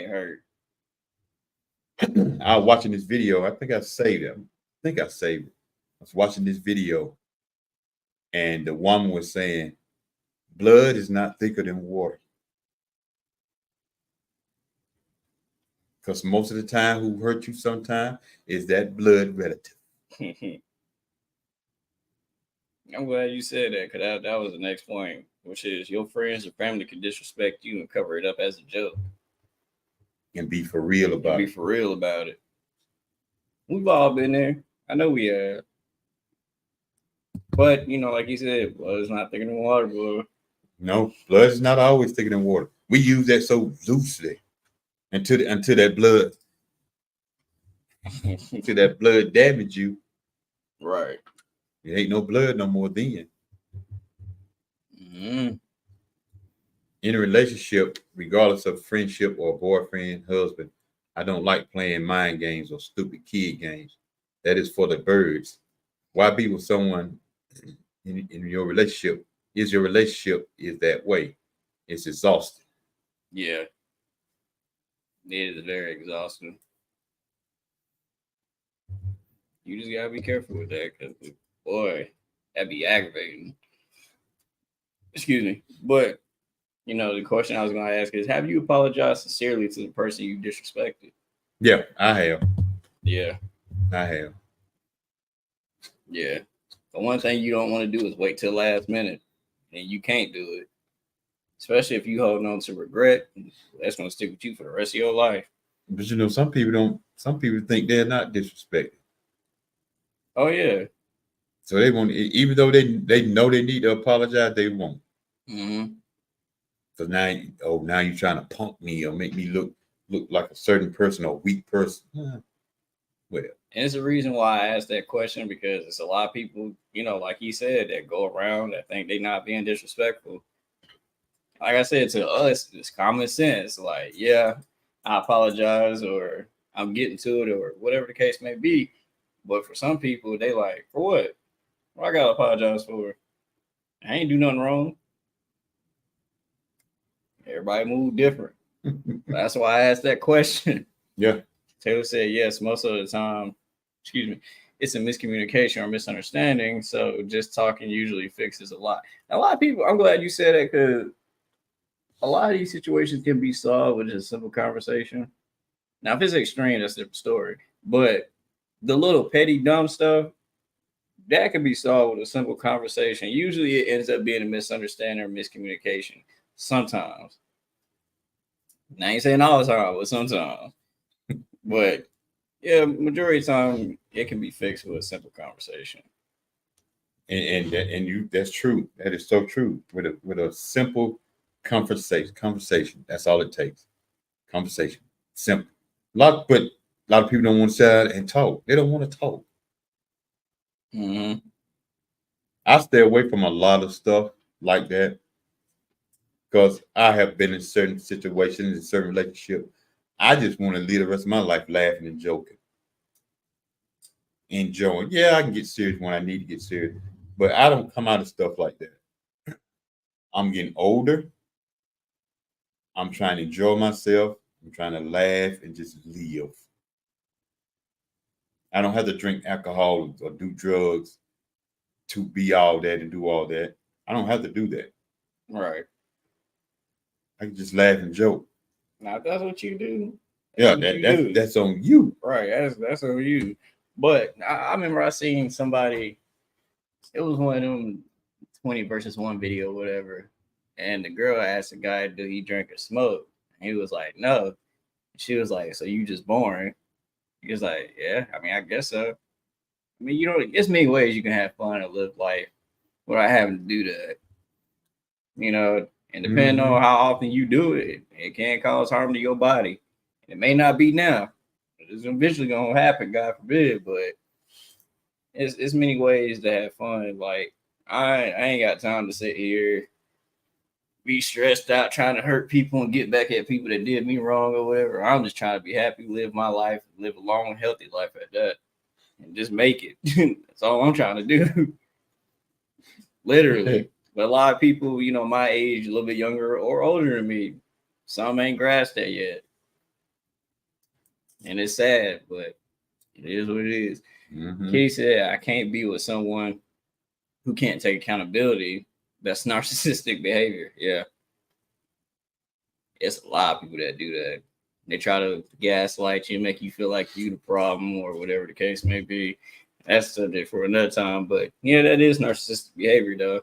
hurt. I was watching this video. I think I saved it. I was watching this video, and the woman was saying, blood is not thicker than water. Because most of the time, who hurt you sometimes is that blood relative. I'm glad you said that, because that was the next point, which is your friends or family can disrespect you and cover it up as a joke. And be for real about it. We've all been there. I know we have. But, like you said, blood is not thicker than water, boy. No, blood is not always thicker than water. We use that so loosely until that blood damage you. Right. It ain't no blood no more then. Mm-hmm. In a relationship, regardless of friendship or boyfriend, husband, I don't like playing mind games or stupid kid games. That is for the birds. Why be with someone in your relationship? Your relationship is that way? It's exhausting. Yeah. It is very exhausting. You just gotta be careful with that, because boy, that'd be aggravating. Excuse me. But the question I was gonna ask is, have you apologized sincerely to the person you disrespected? Yeah, I have. Yeah. I have. Yeah. The one thing you don't want to do is wait till last minute, and you can't do it. Especially if you hold on to regret, that's gonna stick with you for the rest of your life. But some people don't. Some people think they're not disrespected. Oh yeah. So they won't, even though they know they need to apologize, they won't. Mm-hmm. So now you're trying to punk me or make me look like a certain person or a weak person. Well, And it's the reason why I asked that question because it's a lot of people, like he said, that go around that think they're not being disrespectful. Like I said, to us, it's common sense. Like, yeah, I apologize or I'm getting to it or whatever the case may be. But for some people, they like, for what? What I gotta apologize for? I ain't do nothing wrong. Everybody move different. That's why I asked that question. yeah. Taylor said yes, most of the time, it's a miscommunication or misunderstanding. So just talking usually fixes a lot. A lot of people, I'm glad you said that because a lot of these situations can be solved with just a simple conversation. Now, if it's extreme, that's a different story. But the little petty dumb stuff, that can be solved with a simple conversation. Usually it ends up being a misunderstanding or miscommunication. Sometimes. I ain't saying all the time, but sometimes. But yeah, majority of the time it can be fixed with a simple conversation. And that's true. That is so true. With a simple conversation. That's all it takes. Conversation. Simple. But a lot of people don't want to sit out and talk. They don't want to talk. Mm-hmm. I stay away from a lot of stuff like that because I have been in certain situations, in certain relationships. I just want to live the rest of my life laughing and joking, enjoying. Yeah, I can get serious when I need to get serious, but I don't come out of stuff like that. I'm getting older. I'm trying to enjoy myself. I'm trying to laugh and just live. I don't have to drink alcohol or do drugs to be all that and do all that. I don't have to do that. Right. I can just laugh and joke. Now, if that's what you do, Yeah, that's on you. Right. That's on you. But I remember I seen somebody. It was one of them 20 versus 1 video, whatever. And the girl asked the guy, "Do he drink or smoke?" And he was like, "No." She was like, "So you just boring?" He was like, "Yeah, I mean, I guess so. I mean, there's many ways you can have fun and live life without having to do that. And depending on how often you do it, it can cause harm to your body. It may not be now. It's eventually gonna happen, God forbid, but it's many ways to have fun. Like I ain't got time to sit here, be stressed out trying to hurt people and get back at people that did me wrong or whatever. I'm just trying to be happy, live my life, live a long, healthy life at that, and just make it. That's all I'm trying to do. Literally. But a lot of people, my age, a little bit younger or older than me, some ain't grasped that yet. And it's sad, but it is what it is. Kitty said, I can't be with someone who can't take accountability. That's narcissistic behavior. Yeah. It's a lot of people that do that. They try to gaslight you, make you feel like you the problem or whatever the case may be. That's subject for another time. But yeah, that is narcissistic behavior, though.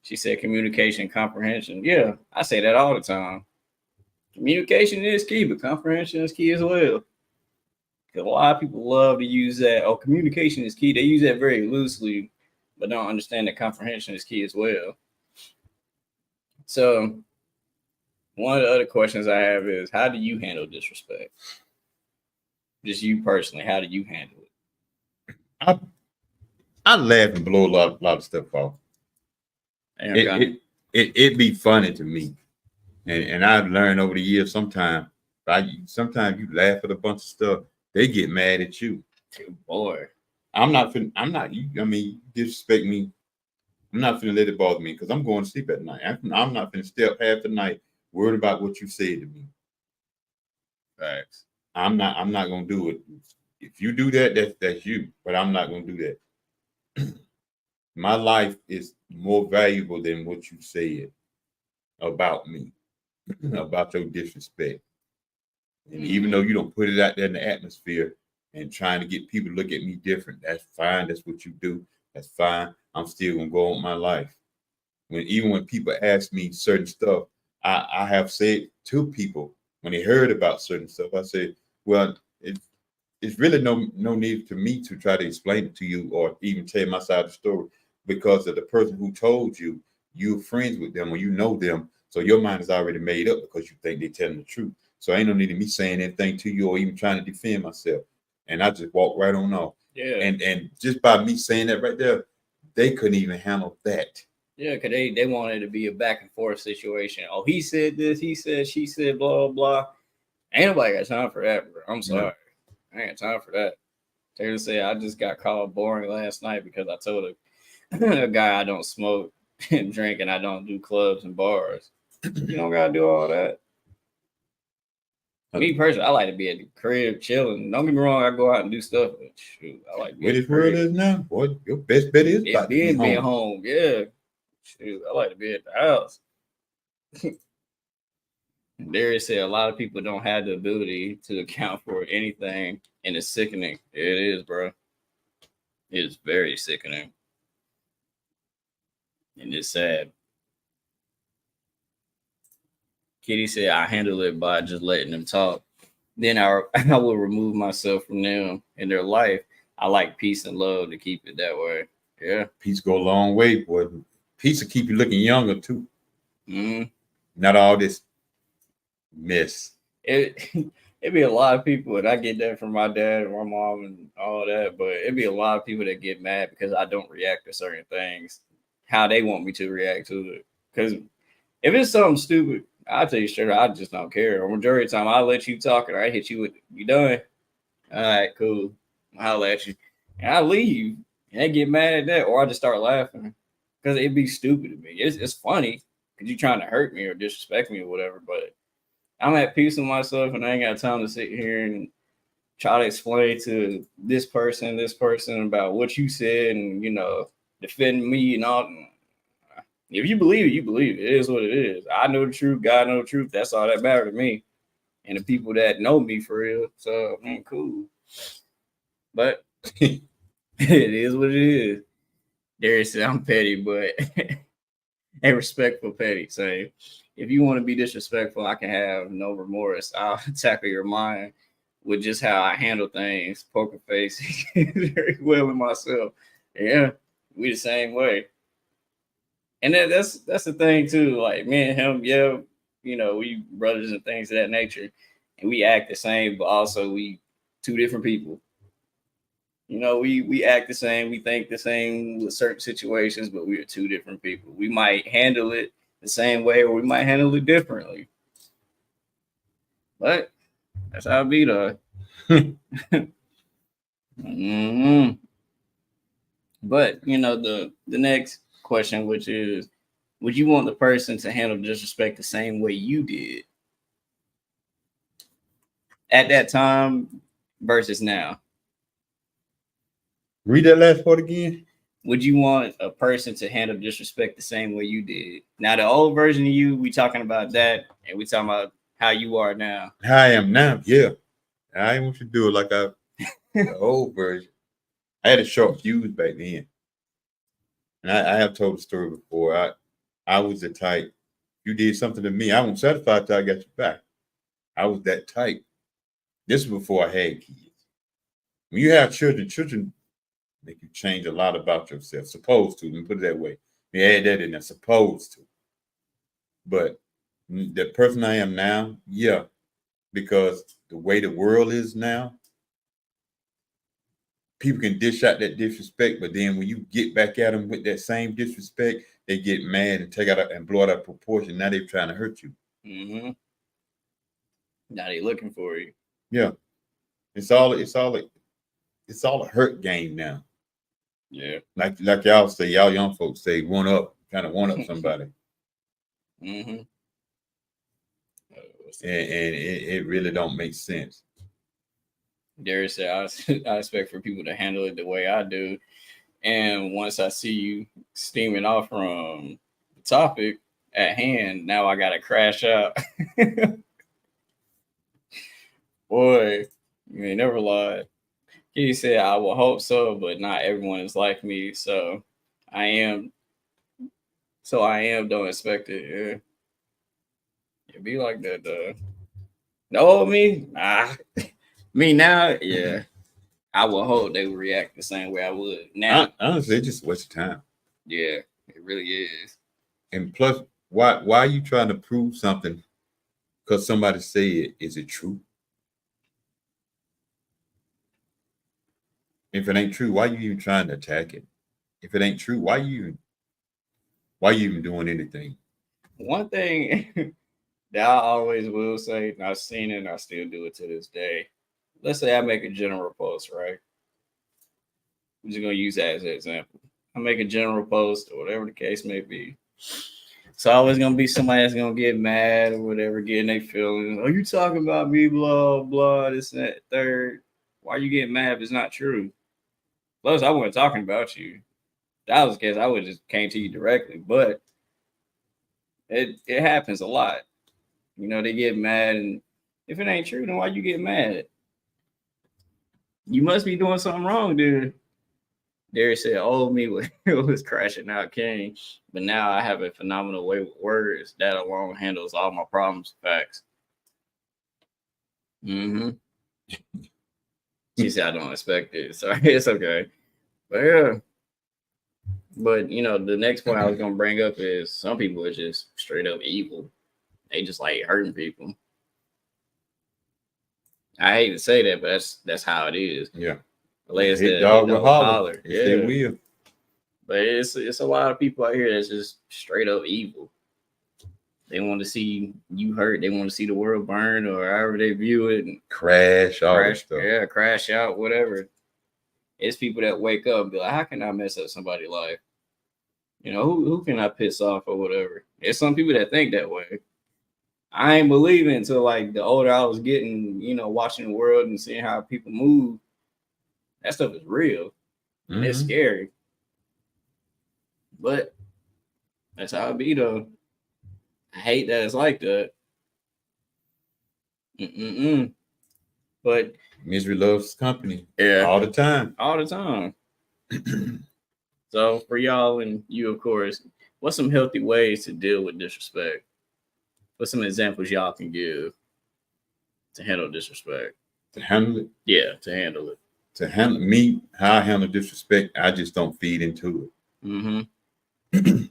She said communication, comprehension. Yeah, I say that all the time. Communication is key, but comprehension is key as well. A lot of people love to use that. Oh, communication is key. They use that very loosely, but don't understand that comprehension is key as well. So, one of the other questions I have is, how do you handle disrespect? Just you personally, how do you handle it? I laugh and blow a lot of stuff off. It be funny to me, and I've learned over the years. Sometimes you laugh at a bunch of stuff. They get mad at you. Boy, I'm not. I mean, you disrespect me. I'm not finna let it bother me because I'm going to sleep at night. I'm not finna stay up half the night worried about what you said to me. Facts. I'm not gonna do it. If you do that, that's you. But I'm not gonna do that. My life is more valuable than what you said about me, about your disrespect. And even though you don't put it out there in the atmosphere and trying to get people to look at me different, that's fine. That's what you do. That's fine. I'm still gonna go on my life. Even when people ask me certain stuff, I have said to people when they heard about certain stuff, I said, well, it's really no need for me to try to explain it to you or even tell my side of the story because of the person who told you, you're friends with them or you know them. So your mind is already made up because you think they're telling the truth. So ain't no need of me saying anything to you or even trying to defend myself. And I just walk right on off. Yeah. And just by me saying that right there, they couldn't even handle that. Yeah, because they wanted to be a back and forth situation. Oh, he said this, he said, she said, blah, blah. Ain't nobody got time for that, bro. I'm sorry. I ain't got time for that. Taylor said, I just got called boring last night because I told a guy I don't smoke and drink and I don't do clubs and bars. You don't got to do all that. Me personally, I like to be at the crib chilling. Don't get me wrong, I go out and do stuff, but shoot, I like to be Where at the this world crib. is now, boy, your best bet is about to be being home. home. Yeah. Shoot, I like to be at the house. Darius said a lot of people don't have the ability to account for anything, and it's sickening. It is, bro. It is very sickening. And it's sad. Kitty said I handle it by just letting them talk. Then I will remove myself from them in their life. I like peace and love to keep it that way. Yeah. Peace go a long way, boy. Peace will keep you looking younger too. Mm-hmm. Not all this mess. It'd be a lot of people, and I get that from my dad and my mom and all that, but it'd be a lot of people that get mad because I don't react to certain things how they want me to react to it. Because if it's something stupid, I'll tell you straight, I just don't care. Or majority of the time, I'll let you talk and I hit you with, you done? All right, cool. I'll let you. And I leave. And they get mad at that, or I just start laughing because it'd be stupid to me. It's funny because you're trying to hurt me or disrespect me or whatever, but I'm at peace with myself and I ain't got time to sit here and try to explain to this person about what you said and, defend me and all. If you believe it, you believe it. It is what it is. I know the truth. God know the truth. That's all that matters to me. And the people that know me for real. So, cool. But it is what it is. Darius said, I'm petty, but a respectful petty. So if you want to be disrespectful, I can have no remorse. I'll tackle your mind with just how I handle things, poker face very well with myself. Yeah, we the same way. And that's the thing too. Like me and him, yeah, we brothers and things of that nature, and we act the same, but also we two different people. We act the same, we think the same with certain situations, but we are two different people. We might handle it the same way, or we might handle it differently. But that's how it be, though. mm-hmm. But the next question, which is, would you want the person to handle disrespect the same way you did at that time versus now? Read that last part again. Would you want a person to handle disrespect the same way you did? Now, the old version of you, we talking about that, and we talking about how you are now. How I am now, yeah. I want you to do it like the old version. I had a short fuse back then. And I have told the story before. I was the type, you did something to me, I won't satisfy till I got you back. I was that type. This was before I had kids. When you have children make you change a lot about yourself. Supposed to. Let me put it that way. You add that in there. Supposed to. But the person I am now, yeah. Because the way the world is now, people can dish out that disrespect, but then when you get back at them with that same disrespect, they get mad and take out and blow it out of proportion. Now they're trying to hurt you. Mm-hmm. Now they're looking for you. Yeah. It's all a hurt game now. Yeah. Like y'all say, y'all young folks say, trying to one up somebody. Mm-hmm. And it really don't make sense. Darius said, I expect for people to handle it the way I do. And once I see you steaming off from the topic at hand, now I got to crash out. Boy, you ain't never lied. He said, I will hope so, but not everyone is like me. So I am, don't expect it. Yeah. It be like that, though. No, me? Nah. Me now? Yeah. I would hope they would react the same way I would now. Honestly, it's just a waste of time. Yeah, it really is. And plus, Why are you trying to prove something because somebody say it? Is it true? If it ain't true, why you even trying to attack it? If it ain't true, why you even doing anything? One thing that I always will say, and I've seen it and I still do it to this day. Let's say I make a general post, right? I'm just gonna use that as an example. I make a general post or whatever the case may be. It's always gonna be somebody that's gonna get mad or whatever, getting their feelings. Oh, you talking about me, blah blah, this and that, third. Why are you getting mad if it's not true? Plus, I wasn't talking about you. If that was the case, I would just came to you directly. But it happens a lot. You know, they get mad, and if it ain't true, then why you get mad? You must be doing something wrong, dude. Derek said, "Old me was crashing out king, but now I have a phenomenal way with words that alone handles all my problems." Facts. Mm-hmm. She said, "I don't expect it, so it's okay." But yeah, but you know, the next point I was gonna bring up is some people are just straight up evil. They just like hurting people. I hate to say that, but that's how it is. Yeah. Like I said, Hit dog will holler. holler. Yes, they will. But it's a lot of people out here that's just straight up evil. They want to see you hurt. They want to see the world burn, or however they view it. And Crash, all that stuff. Yeah, crash out, whatever. It's people that wake up and be like, "How can I mess up somebody's life? You know, who can I piss off or whatever?" It's some people that think that way. I ain't believing until like the older I was getting, you know, watching the world and seeing how people move. That stuff is real. And it's scary. But that's how it be though. I hate that it's like that. But misery loves company. Yeah. All the time. All the time. So for y'all and you, of course, what's some healthy ways to deal with disrespect? What's some examples y'all can give to handle disrespect? To handle it? Yeah, to handle it. To handle me, how I handle disrespect, I just don't feed into it. Mm-hmm.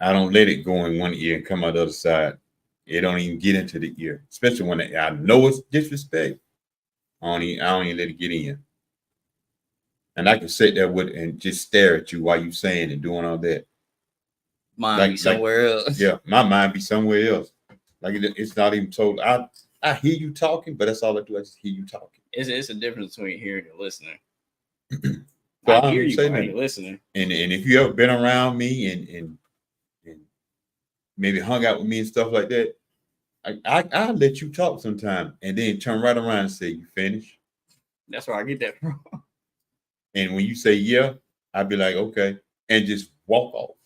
I don't let it go in one ear and come out the other side. It don't even get into the ear, especially when I know it's disrespect. I don't even let it get in. And I can sit there with and just stare at you while you saying and doing all that. Mind be somewhere else. Yeah, my mind be somewhere else. Like it's not even told. I hear you talking, but that's all I do. I just hear you talking. It's a difference between hearing and listening. So I hear you, but I ain't listening. And if you ever been around me and maybe hung out with me and stuff like that, I'll let you talk sometime and then turn right around and say, "You finished?" That's where I get that from. And when you say yeah, I'd be like, "Okay," and just walk off.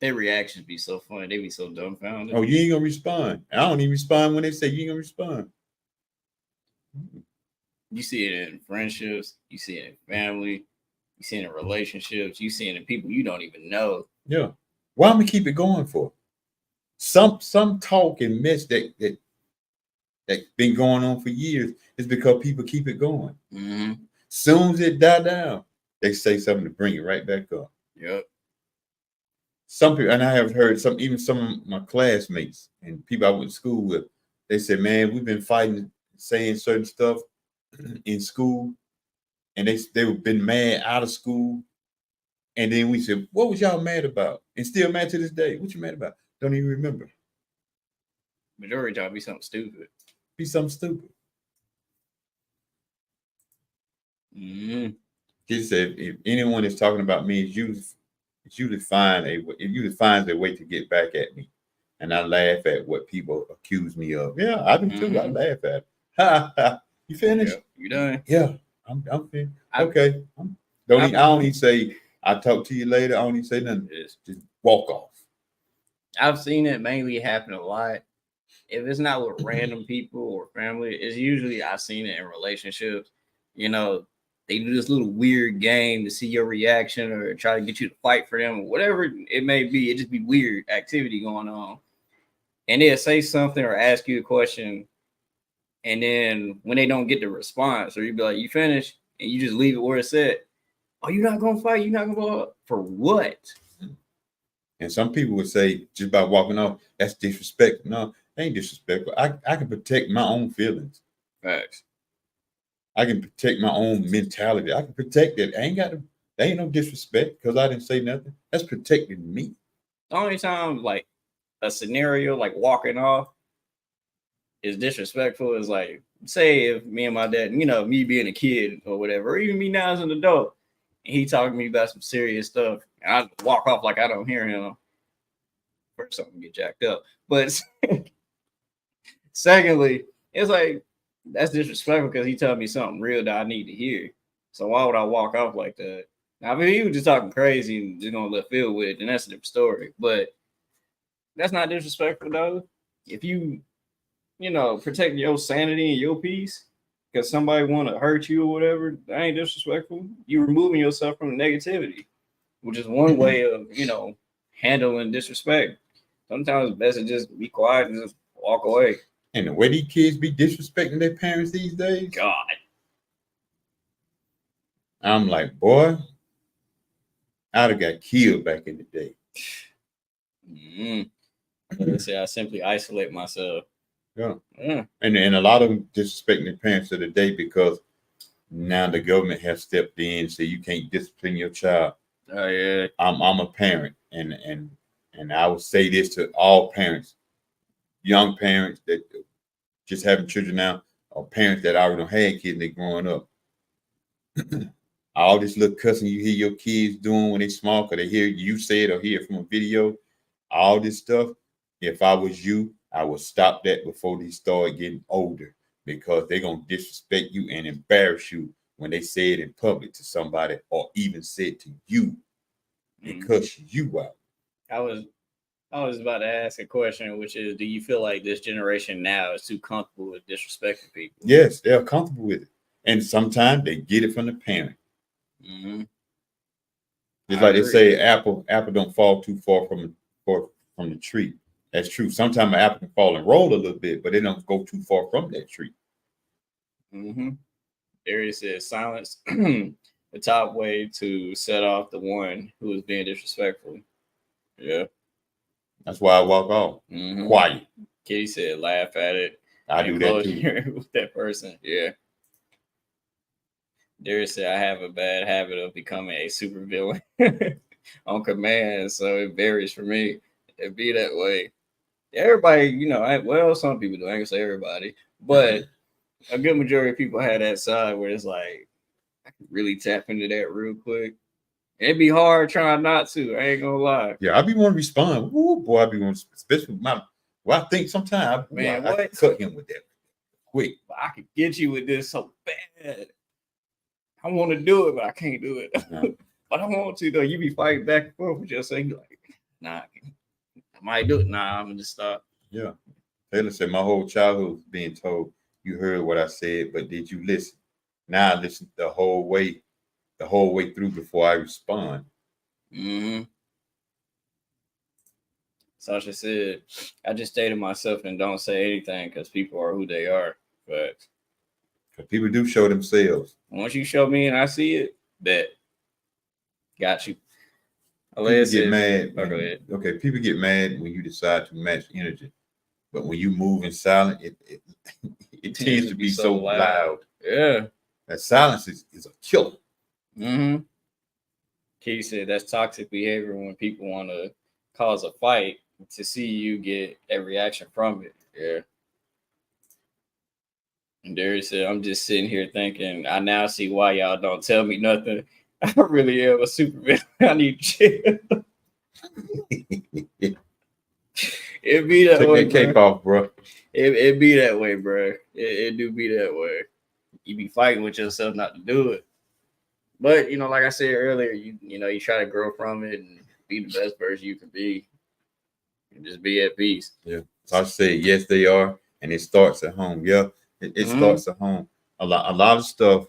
Their reactions be so funny. They be so dumbfounded. Oh, you ain't gonna respond. I don't even respond when they say you ain't gonna respond. You see it in friendships. You see it in family. You see it in relationships. You see it in people you don't even know. Yeah. Why am I keep it going for? Some talk and mess that been going on for years is because people keep it going. Mm-hmm. Soon as it die down, they say something to bring it right back up. Yep. Some people, and I have heard even some of my classmates and people I went to school with, they said, "Man, we've been fighting, saying certain stuff in school, and they've been mad out of school." And then we said, "What was y'all mad about?" And still mad to this day. What you mad about? Don't even remember. Majority of y'all be something stupid. Be something stupid. Mm-hmm. He said, "If anyone is talking about me, it usually finds a way to get back at me." And I laugh at what people accuse me of. Yeah, I do too. I laugh at it. Ha ha. You finished? Yep. You done? Yeah, I'm finished. Okay. I don't even say I'll talk to you later. I don't even say nothing. Just walk off. I've seen it mainly happen a lot. If it's not with random people or family, it's usually I've seen it in relationships. You know, they do this little weird game to see your reaction or try to get you to fight for them or whatever it may be. It just be weird activity going on. And they'll say something or ask you a question. And then when they don't get the response, or you be like, "You finished?" And you just leave it where it's at. "Oh, you're not gonna fight? You're not gonna go for what?" And some people would say just by walking off, that's disrespectful. No, it ain't disrespectful. I can protect my own feelings. Facts. I can protect my own mentality. I can protect it. I ain't got to. There ain't no disrespect because I didn't say nothing. That's protecting me. The only time like a scenario like walking off is disrespectful is like say if me and my dad, me being a kid or whatever, or even me now as an adult, and he talking to me about some serious stuff, and I walk off like I don't hear him. First, I'm gonna get jacked up, but secondly, it's like that's disrespectful because he told me something real that I need to hear. So why would I walk off like that? Now, if he was just talking crazy and just gonna let Phil with it, then that's a different story. But that's not disrespectful though. If you protect your sanity and your peace because somebody want to hurt you or whatever, that ain't disrespectful. You removing yourself from the negativity, which is one way of, handling disrespect. Sometimes it's best to just be quiet and just walk away. And the way these kids be disrespecting their parents these days, God. I'm like, boy, I'd have got killed back in the day. Let's say I simply isolate myself. Yeah. And a lot of them disrespecting their parents of the day because now the government has stepped in, so you can't discipline your child. Oh yeah. I'm a parent, and I would say this to all parents, young parents that just having children now, or parents that already had kids and they growing up. All this little cussing you hear your kids doing when they small, because they hear you say it or hear it from a video, all this stuff. If I was you, I would stop that before they start getting older, because they're going to disrespect you and embarrass you when they say it in public to somebody, or even say it to you and cuss you out. I was about to ask a question, which is, do you feel like this generation now is too comfortable with disrespecting people? Yes, they're comfortable with it. And sometimes they get it from the parent. It's like they say, apple don't fall too far from the tree. That's true. Sometimes an apple can fall and roll a little bit, but they don't go too far from that tree. Darius says silence the top way to set off the one who is being disrespectful. Yeah. That's why I walk off. Quiet. Kitty said laugh at it. I do that too. With that person. Yeah. Darius said I have a bad habit of becoming a supervillain on command, so it varies for me. It be that way. Everybody, some people do. I ain't gonna say everybody, but a good majority of people have that side where it's like I can really tap into that real quick. It'd be hard trying not to. I ain't gonna lie. Yeah, I be want to respond. Ooh, boy, I be want to, especially my. Well, I think sometimes, man, I cut him with that quick. I could get you with this so bad. I want to do it, but I can't do it. But I want to though. You be fighting back and forth with yourself. You like, nah, I might do it. Nah, I'm gonna just stop. Yeah. Taylor said my whole childhood was being told, you heard what I said, but did you listen? Now I listen the whole way through before I respond. Sasha said, I just stay to myself and don't say anything because people are who they are. But people do show themselves. Once you show me and I see it, bet. Got you. People get mad. Okay, people get mad when you decide to match energy. But when you move in silence, it tends to be so loud. Yeah. That silence is a killer. Katie said that's toxic behavior when people want to cause a fight to see you get a reaction from it. Yeah. And Darius said, I'm just sitting here thinking, I now see why y'all don't tell me nothing. I really am a supervillain. I need to chill. It be that way. Take that cape off, bro. It be that way, bro. It do be that way. You be fighting with yourself not to do it. But like I said earlier, you try to grow from it and be the best version you can be. And just be at peace. Yeah. So I say yes, they are, and it starts at home. Yeah, it starts at home. A lot of stuff.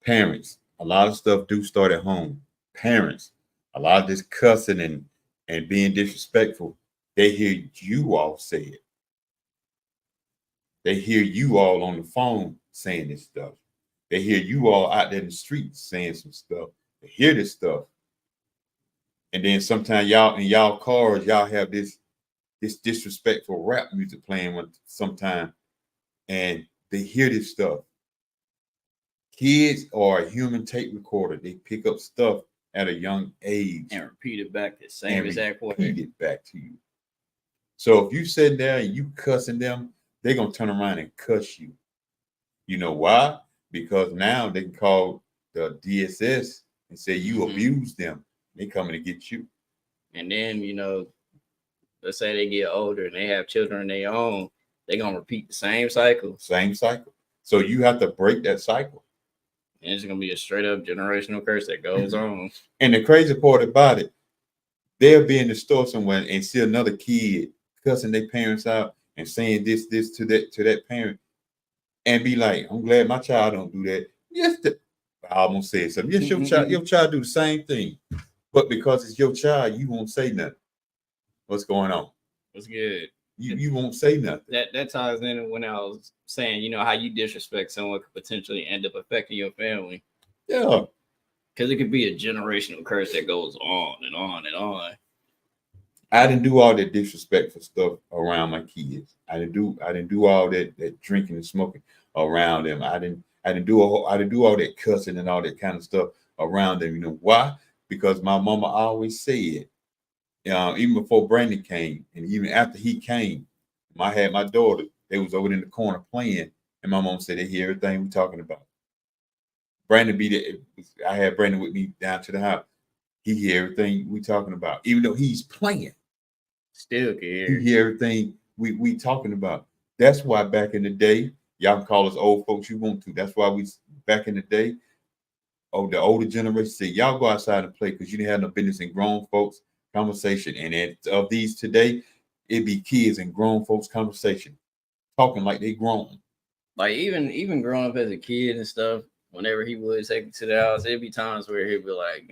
Parents, a lot of stuff do start at home. Parents, a lot of this cussing and being disrespectful, they hear you all say it. They hear you all on the phone saying this stuff. They hear you all out there in the streets saying some stuff. They hear this stuff. And then sometimes y'all in y'all cars, y'all have this disrespectful rap music playing with sometime, and they hear this stuff. Kids are a human tape recorder. They pick up stuff at a young age And repeat it back the same and exact repeat way. it back to you. So if you sit there and you cussing them, they're gonna turn around and cuss you. You know why? Because now they can call the DSS and say you Hmm. abused them. They coming to get you. And then, let's say they get older and they have children of their own, they're gonna repeat the same cycle. Same cycle. So you have to break that cycle. And it's gonna be a straight up generational curse that goes on. And the crazy part about it, they'll be in the store somewhere and see another kid cussing their parents out and saying this to that parent, and be like, "I'm glad my child don't do that." Yes, I almost said something. Yes, your child do the same thing, but because it's your child, you won't say nothing. What's going on? It's good. You won't say nothing. That ties in when I was saying, how you disrespect someone could potentially end up affecting your family. Yeah, Because it could be a generational curse that goes on and on and on. I didn't do all that disrespectful stuff around my kids. I didn't do all that drinking and smoking around them. I didn't do all that cussing and all that kind of stuff around them. You know why? Because my mama always said, even before Brandon came, and even after he came, I had my daughter. They was over in the corner playing, and my mom said they hear everything we talking about. Brandon be there. I had Brandon with me down to the house. He hear everything we talking about, even though he's playing. Still can He hear. hear everything we talking about. That's why back in the day, y'all can call us old folks you want to. That's why we back in the day, the older generation said, y'all go outside and play because you didn't have no business in grown folks conversation. And of these today, it be kids and grown folks conversation, talking like they grown. Like even growing up as a kid and stuff, whenever he would take me to the house, it'd be times where he'd be like,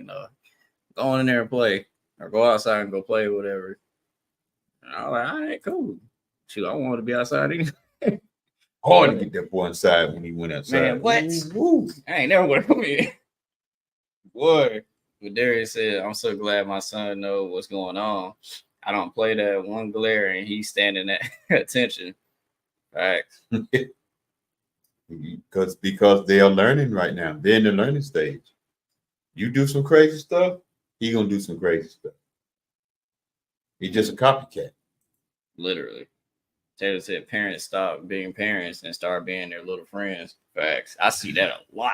go in there and play. Or go outside and go play or whatever. And I was like, all right, cool. Shoot, I wanted to be outside anyway. Hard to get that boy inside when he went Man, outside. what? Woo. I ain't never want to come in. Boy. But Darius said, I'm so glad my son knows what's going on. I don't play that one glare and he's standing at attention. Facts. because they are learning right now. They're in the learning stage. You do some crazy stuff, he gonna do some crazy stuff. He's just a copycat. Literally. Taylor said parents stop being parents and start being their little friends. Facts. I see that a lot.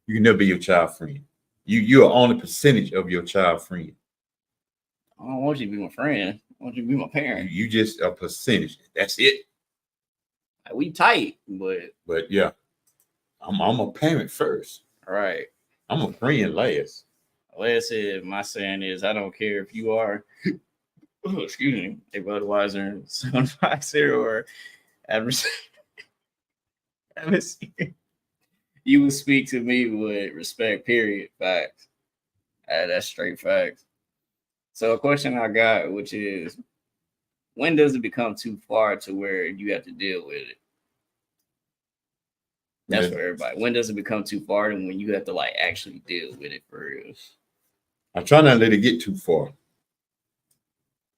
You can never be your child friend. You are only percentage of your child friend. I don't want you to be my friend. I want you to be my parent. You just a percentage. That's it. Like, we tight, But yeah, I'm a parent first. all right. I'm a friend last. Like I said, my saying is I don't care if you are excuse me, a Budweiser, 750 or adversary. You would speak to me with respect, period. Facts. That's straight facts. So a question I got, which is when does it become too far to where you have to deal with it? That's for everybody. When does it become too far and when you have to like actually deal with it for real? I try not to let it get too far.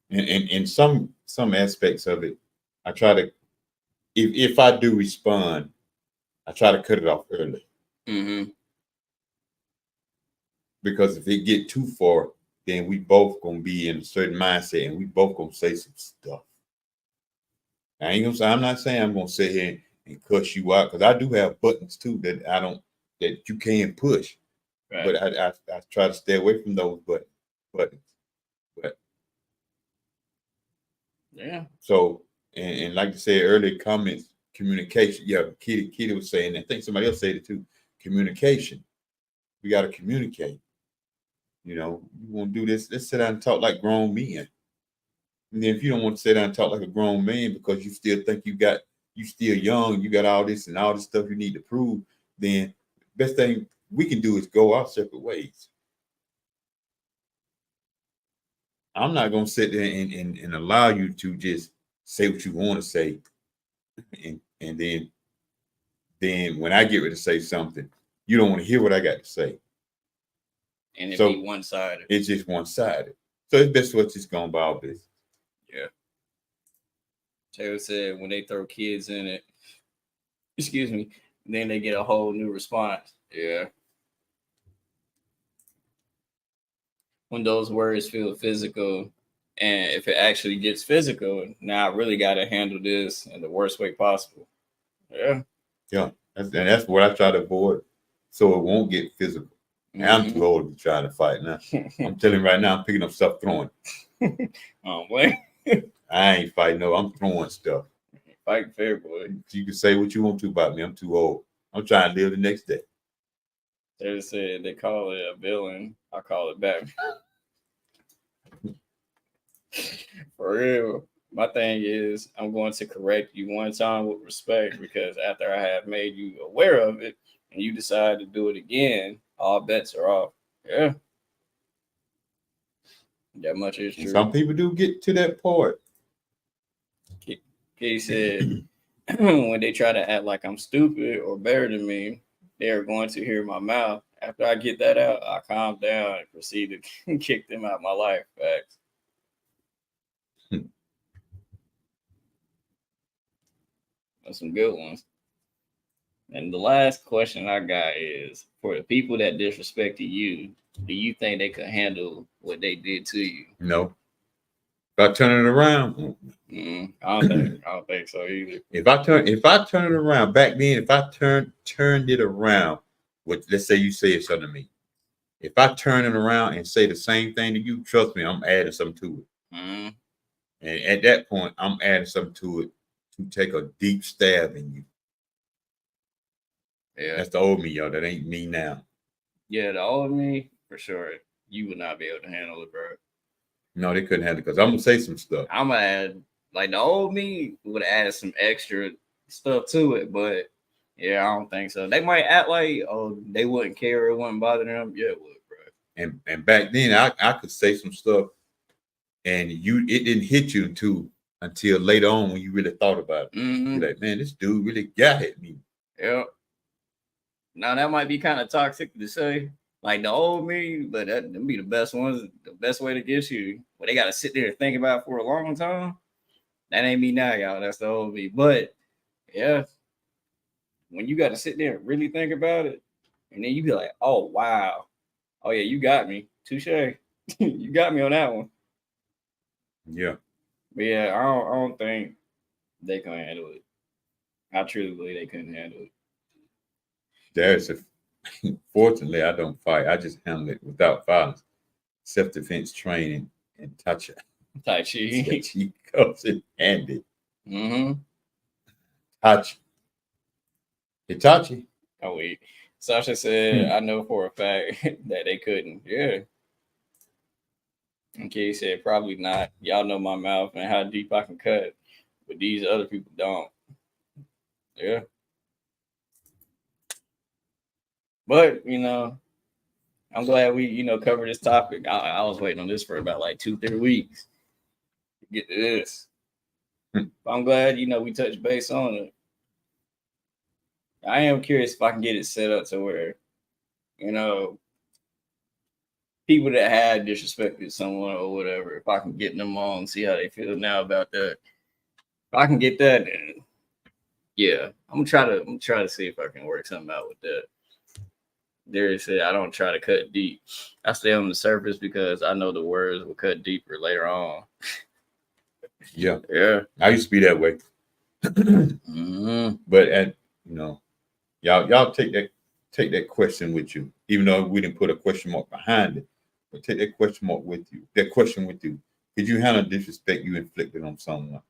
And in some aspects of it, I try to if I do respond, I try to cut it off early. Mm-hmm. Because if it get too far, then we both gonna be in a certain mindset and we both gonna say some stuff. I ain't gonna say I'm not saying I'm gonna sit here and cuss you out because I do have buttons too that you can push. Right. But I try to stay away from those buttons. But Yeah. so and like I said earlier, comments, communication. Yeah, Kitty was saying that. I think somebody else said it too. Communication. We gotta communicate. You want to do this, let's sit down and talk like grown men. And then if you don't want to sit down and talk like a grown man because you still think you still young, you got all this and all this stuff you need to prove, then best thing we can do is go our separate ways. I'm not gonna sit there and allow you to just say what you want to say, and then when I get ready to say something, you don't want to hear what I got to say. and it So be one sided. it's just one sided. So it's best what it's going by all business. Yeah. Taylor said when they throw kids in it, excuse me, then they get a whole new response. Yeah. When those words feel physical, and if it actually gets physical, now I really got to handle this in the worst way possible. Yeah. Yeah. And that's what I try to avoid so it won't get physical. And I'm too old to be trying to fight now. I'm telling you right now, I'm picking up stuff, throwing. Wait. I ain't fighting, no, I'm throwing stuff. Fight fair, boy. You can say what you want to about me. I'm too old. I'm trying to live the next day. They said they call it a villain. I call it Batman. For real. My thing is, I'm going to correct you one time with respect because after I have made you aware of it and you decide to do it again, all bets are off. Yeah. That much is And true. some people do get to that point. He said, when they try to act like I'm stupid or better than me, they are going to hear my mouth. After I get that out, I calm down and proceed to kick them out of my life. Facts. That's some good ones. And the last question I got is for the people that disrespected you, do you think they could handle what they did to you? No. If I turn it around, I don't think so either. if I turn it around back then, if I turned it around, let's say you say something to me. If I turn it around and say the same thing to you, trust me, I'm adding something to it. And at that point, I'm adding something to it to take a deep stab in you. Yeah. That's the old me, y'all. That ain't me now. Yeah, the old me, for sure. You would not be able to handle it, bro. No, they couldn't handle it because I'm gonna say some stuff. I'm gonna add like the old me would add some extra stuff to it, but yeah, I don't think so. They might act like they wouldn't care, it wouldn't bother them. Yeah, it would, bro. And back then I could say some stuff and it didn't hit you until later on when you really thought about it. You're like, man, this dude really got at me. Yeah. Now that might be kind of toxic to say, like the old me, but that'd be the best ones, the best way to get you. But they gotta sit there and think about it for a long time. That ain't me now, y'all. That's the old me. But yeah, when you got to sit there and really think about it, and then you be like, oh wow, oh yeah, you got me, touche, you got me on that one. Yeah, but yeah, I don't think they can handle it. I truly believe they couldn't handle it. There's fortunately I don't fight. I just handle it without violence, self-defense training, and touch it. Tai Chi. She comes in handy. Hachi. Hitachi. Oh wait. Sasha said, I know for a fact that they couldn't. Yeah. Okay, said probably not. Y'all know my mouth and how deep I can cut, but these other people don't. Yeah. But I'm glad we covered this topic. I was waiting on this for about like 2-3 weeks to get to this. But I'm glad we touched base on it. I am curious if I can get it set up to where people that had disrespected someone or whatever, if I can get them on and see how they feel now about that. If I can get that, then yeah, I'm gonna try to see if I can work something out with that. Darius said I don't try to cut deep. I stay on the surface because I know the words will cut deeper later on. Yeah. I used to be that way. But y'all take that question with you, even though we didn't put a question mark behind it. But take that question mark with you. That question with you. Did you handle disrespect you inflicted on someone?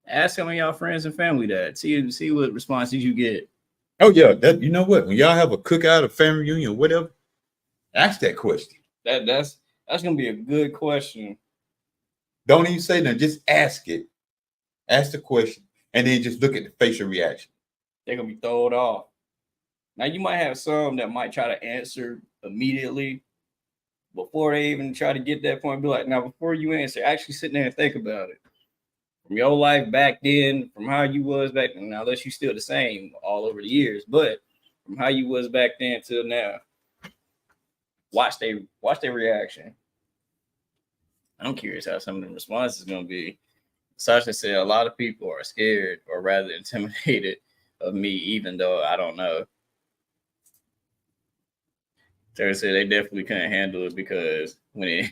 Ask some of y'all friends and family that. See what responses you get. Oh yeah, that you know what? When y'all have a cookout, a family reunion, or whatever, ask that question. That's gonna be a good question. Don't even say nothing. Just ask it. Ask the question, and then just look at the facial reaction. They're gonna be thrown off. Now you might have some that might try to answer immediately before they even try to get that point. Be like, now before you answer, actually sit there and think about it. From your life back then, from how you was back then, now unless you still the same all over the years, but from how you was back then till now. Watch their reaction. I'm curious how some of the responses is gonna be. Sasha said a lot of people are scared or rather intimidated of me, even though I don't know. Terry said they definitely couldn't handle it because when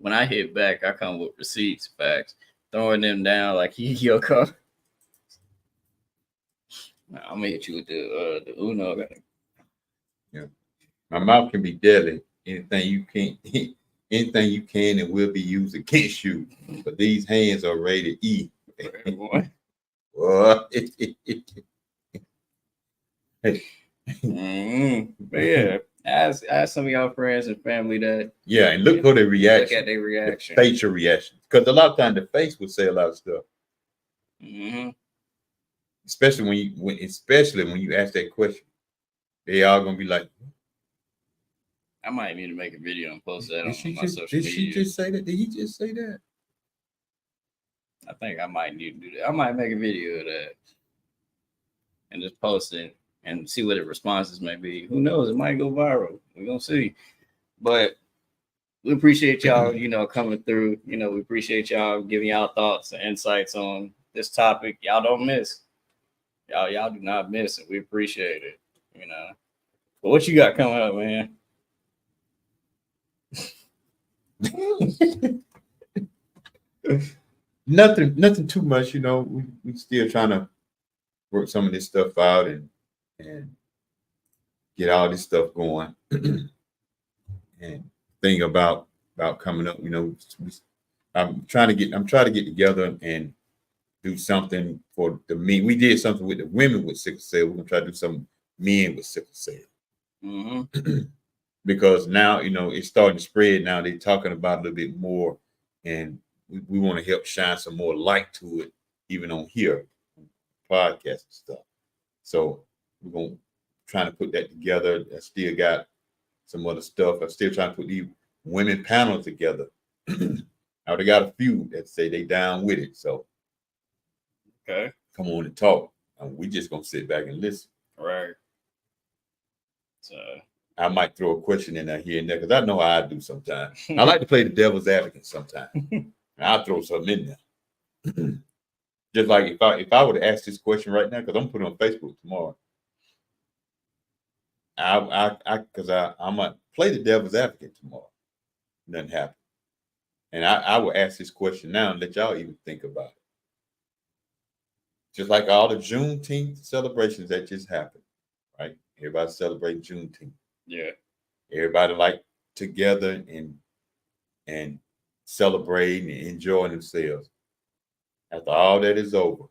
I hit back, I come with receipts, facts, throwing them down like yo come. I'm gonna hit you with the Uno. Yeah. My mouth can be deadly. Anything you can't, anything you can and will be used against you. But these hands are rated E. What? But yeah, ask some of y'all friends and family that. Yeah, and look for the reaction. Look at their reaction. The facial reaction. Because a lot of times the face will say a lot of stuff. Mm-hmm. Especially when you ask that question. They all gonna be like, I might need to make a video and post that on my social media. Did she just say that? Did he just say that? I think I might need to do that. I might make a video of that and just post it and see what the responses may be. Who knows? It might go viral. We're gonna see. But we appreciate y'all, coming through. We appreciate y'all giving y'all thoughts and insights on this topic. Y'all don't miss. Y'all do not miss it. We appreciate it. But what you got coming up, man? Nothing too much, we still trying to work some of this stuff out and get all this stuff going. And thing about coming up, I'm trying to get together and do something for the men. We did something with the women with sickle cell. We're gonna try to do some men with sickle cell. Mm-hmm. Because now, it's starting to spread. Now they're talking about it a little bit more, and we want to help shine some more light to it, even on here, podcast and stuff. So we're going to try to put that together. I still got some other stuff. I'm still trying to put these women panels together. I already got a few that say they down with it. So okay, come on and talk. And we just going to sit back and listen. Right. So I might throw a question in there here and there because I know how I do sometimes. I like to play the devil's advocate sometimes. I'll throw something in there. Just like if I were to ask this question right now, because I'm putting it on Facebook tomorrow. I'm gonna play the devil's advocate tomorrow. Nothing happened. And I will ask this question now and let y'all even think about it. Just like all the Juneteenth celebrations that just happened, right? Everybody celebrating Juneteenth. Yeah. Everybody like together and celebrating and enjoying themselves. After all that is over,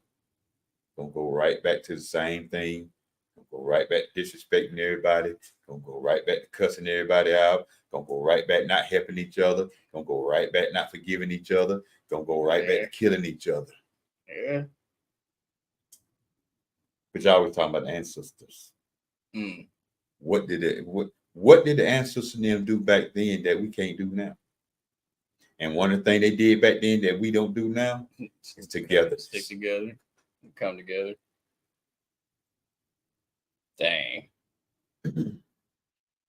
gonna go right back to the same thing. Gonna go right back to disrespecting everybody. Gonna go right back to cussing everybody out. Gonna go right back not helping each other. Gonna go right back not forgiving each other. Gonna go right back to killing each other. Yeah. But y'all always talking about the ancestors. Mm. What did the ancestors and them do back then that we can't do now? And one of the things they did back then that we don't do now is together. Stick together. Come together. Dang.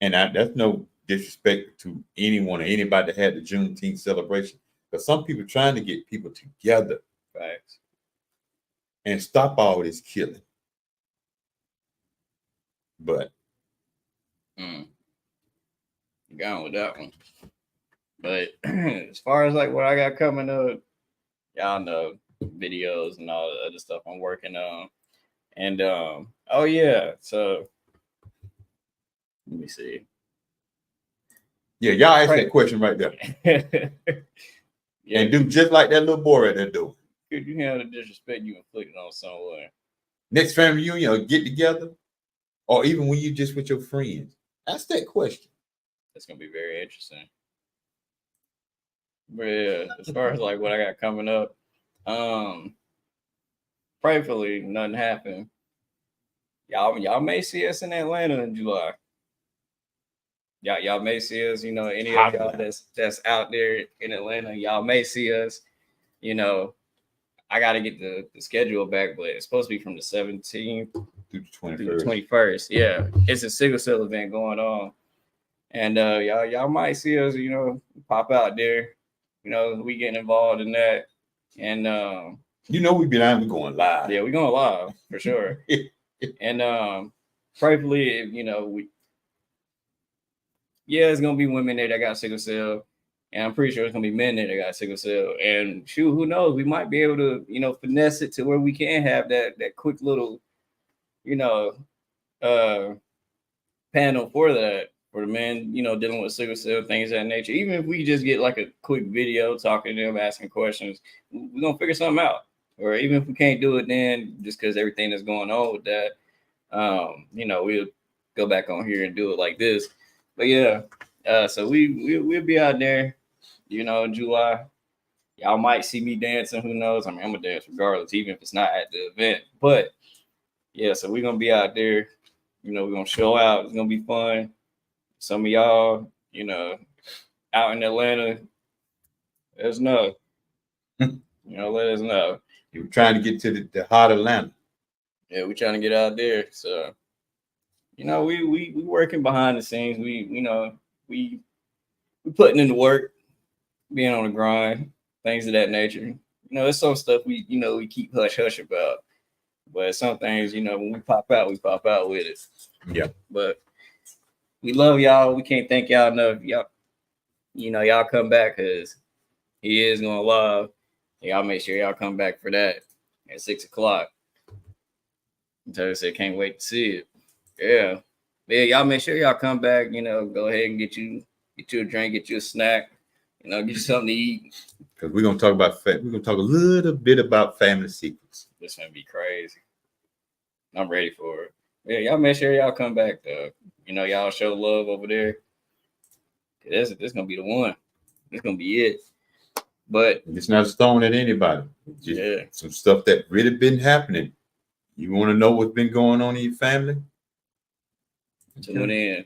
And that's no disrespect to anyone or anybody that had the Juneteenth celebration. But some people trying to get people together. Facts. And stop all this killing. But gone with that one. But as far as like what I got coming up, y'all know videos and all the other stuff I'm working on. And oh yeah, so let me see. Yeah, y'all ask that question right there. Yeah. And do just like that little boy right there doing. Could you handle the disrespect you inflicted on someone? Next family reunion or get together, or even when you just with your friends, ask that question. That's gonna be very interesting. But yeah, as far as like what I got coming up, prayerfully nothing happened. Y'all may see us in Atlanta in July. Y'all may see us, any of y'all that's out there in Atlanta, y'all may see us. I gotta get the schedule back, but it's supposed to be from the 17th through the through 21st. the 21st. Yeah, it's a sickle cell event going on, and y'all might see us, pop out there. We getting involved in that, and We've been out, we're going live. yeah, we're going live for sure. And prayerfully, it's gonna be women there that got sickle cell, and I'm pretty sure it's gonna be men there that got sickle cell. And shoot, who knows? We might be able to, finesse it to where we can have that quick little, uh, panel for that for the men, dealing with sickle cell, things of that nature. Even if we just get like a quick video talking to them, asking questions, we're gonna figure something out. Or even if we can't do it then, just because everything that's going on with that, we'll go back on here and do it like this. But yeah, so we'll be out there, in July. Y'all might see me dancing. Who knows? I mean, I'm gonna dance regardless, even if it's not at the event. But yeah, so we're gonna be out there. We're gonna show out. It's gonna be fun. Some of y'all, out in Atlanta, let us know. Let us know. You're trying to get to the hot Atlanta. Yeah, we're trying to get out there. So, we working behind the scenes. We putting in the work, being on the grind, things of that nature. There's some stuff we keep hush hush about. But some things, when we pop out with it. Yeah. But we love y'all. We can't thank y'all enough. Y'all come back because he is going live. Y'all make sure y'all come back for that at 6:00. Until I said, can't wait to see it. Yeah. But yeah, y'all make sure y'all come back. Go ahead and get you a drink, get you a snack. Get you something to eat. Because we're gonna talk a little bit about family secrets. This gonna be crazy. I'm ready for it. Yeah, y'all make sure y'all come back though. Y'all show love over there. This gonna be the one. This gonna be it. But it's not throwing at anybody. Just some stuff that really been happening. You want to know what's been going on in your family? Tune in.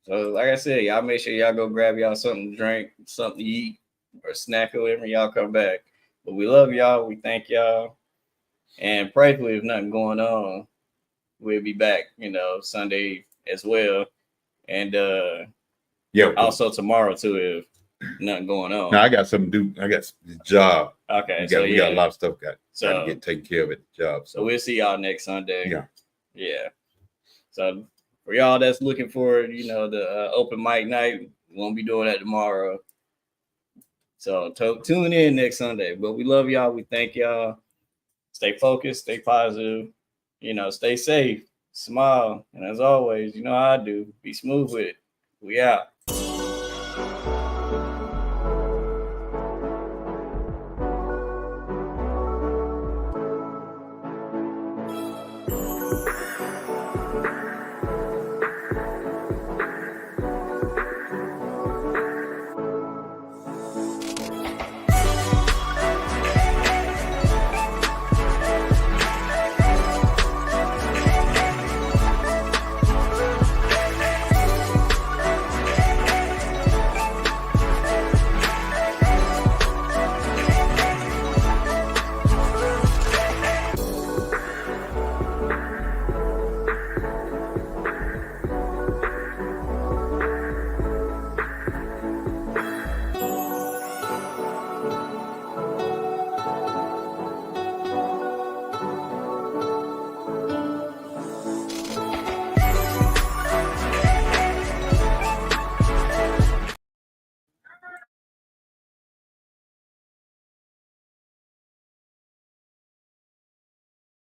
So, like I said, y'all make sure y'all go grab y'all something to drink, something to eat, or snack or whatever. Y'all come back. But we love y'all. We thank y'all. And prayerfully, if nothing going on, we'll be back, Sunday as well. And also tomorrow too, if nothing going on. No, I got something to do. I got the job. Okay. We got a lot of stuff got to get taken care of at the job. So we'll see y'all next Sunday. Yeah. Yeah. So for y'all that's looking for, the open mic night, we won't be doing that tomorrow. So tune in next Sunday. But we love y'all. We thank y'all. Stay focused, stay positive, stay safe, smile. And as always, how I do, be smooth with it. We out.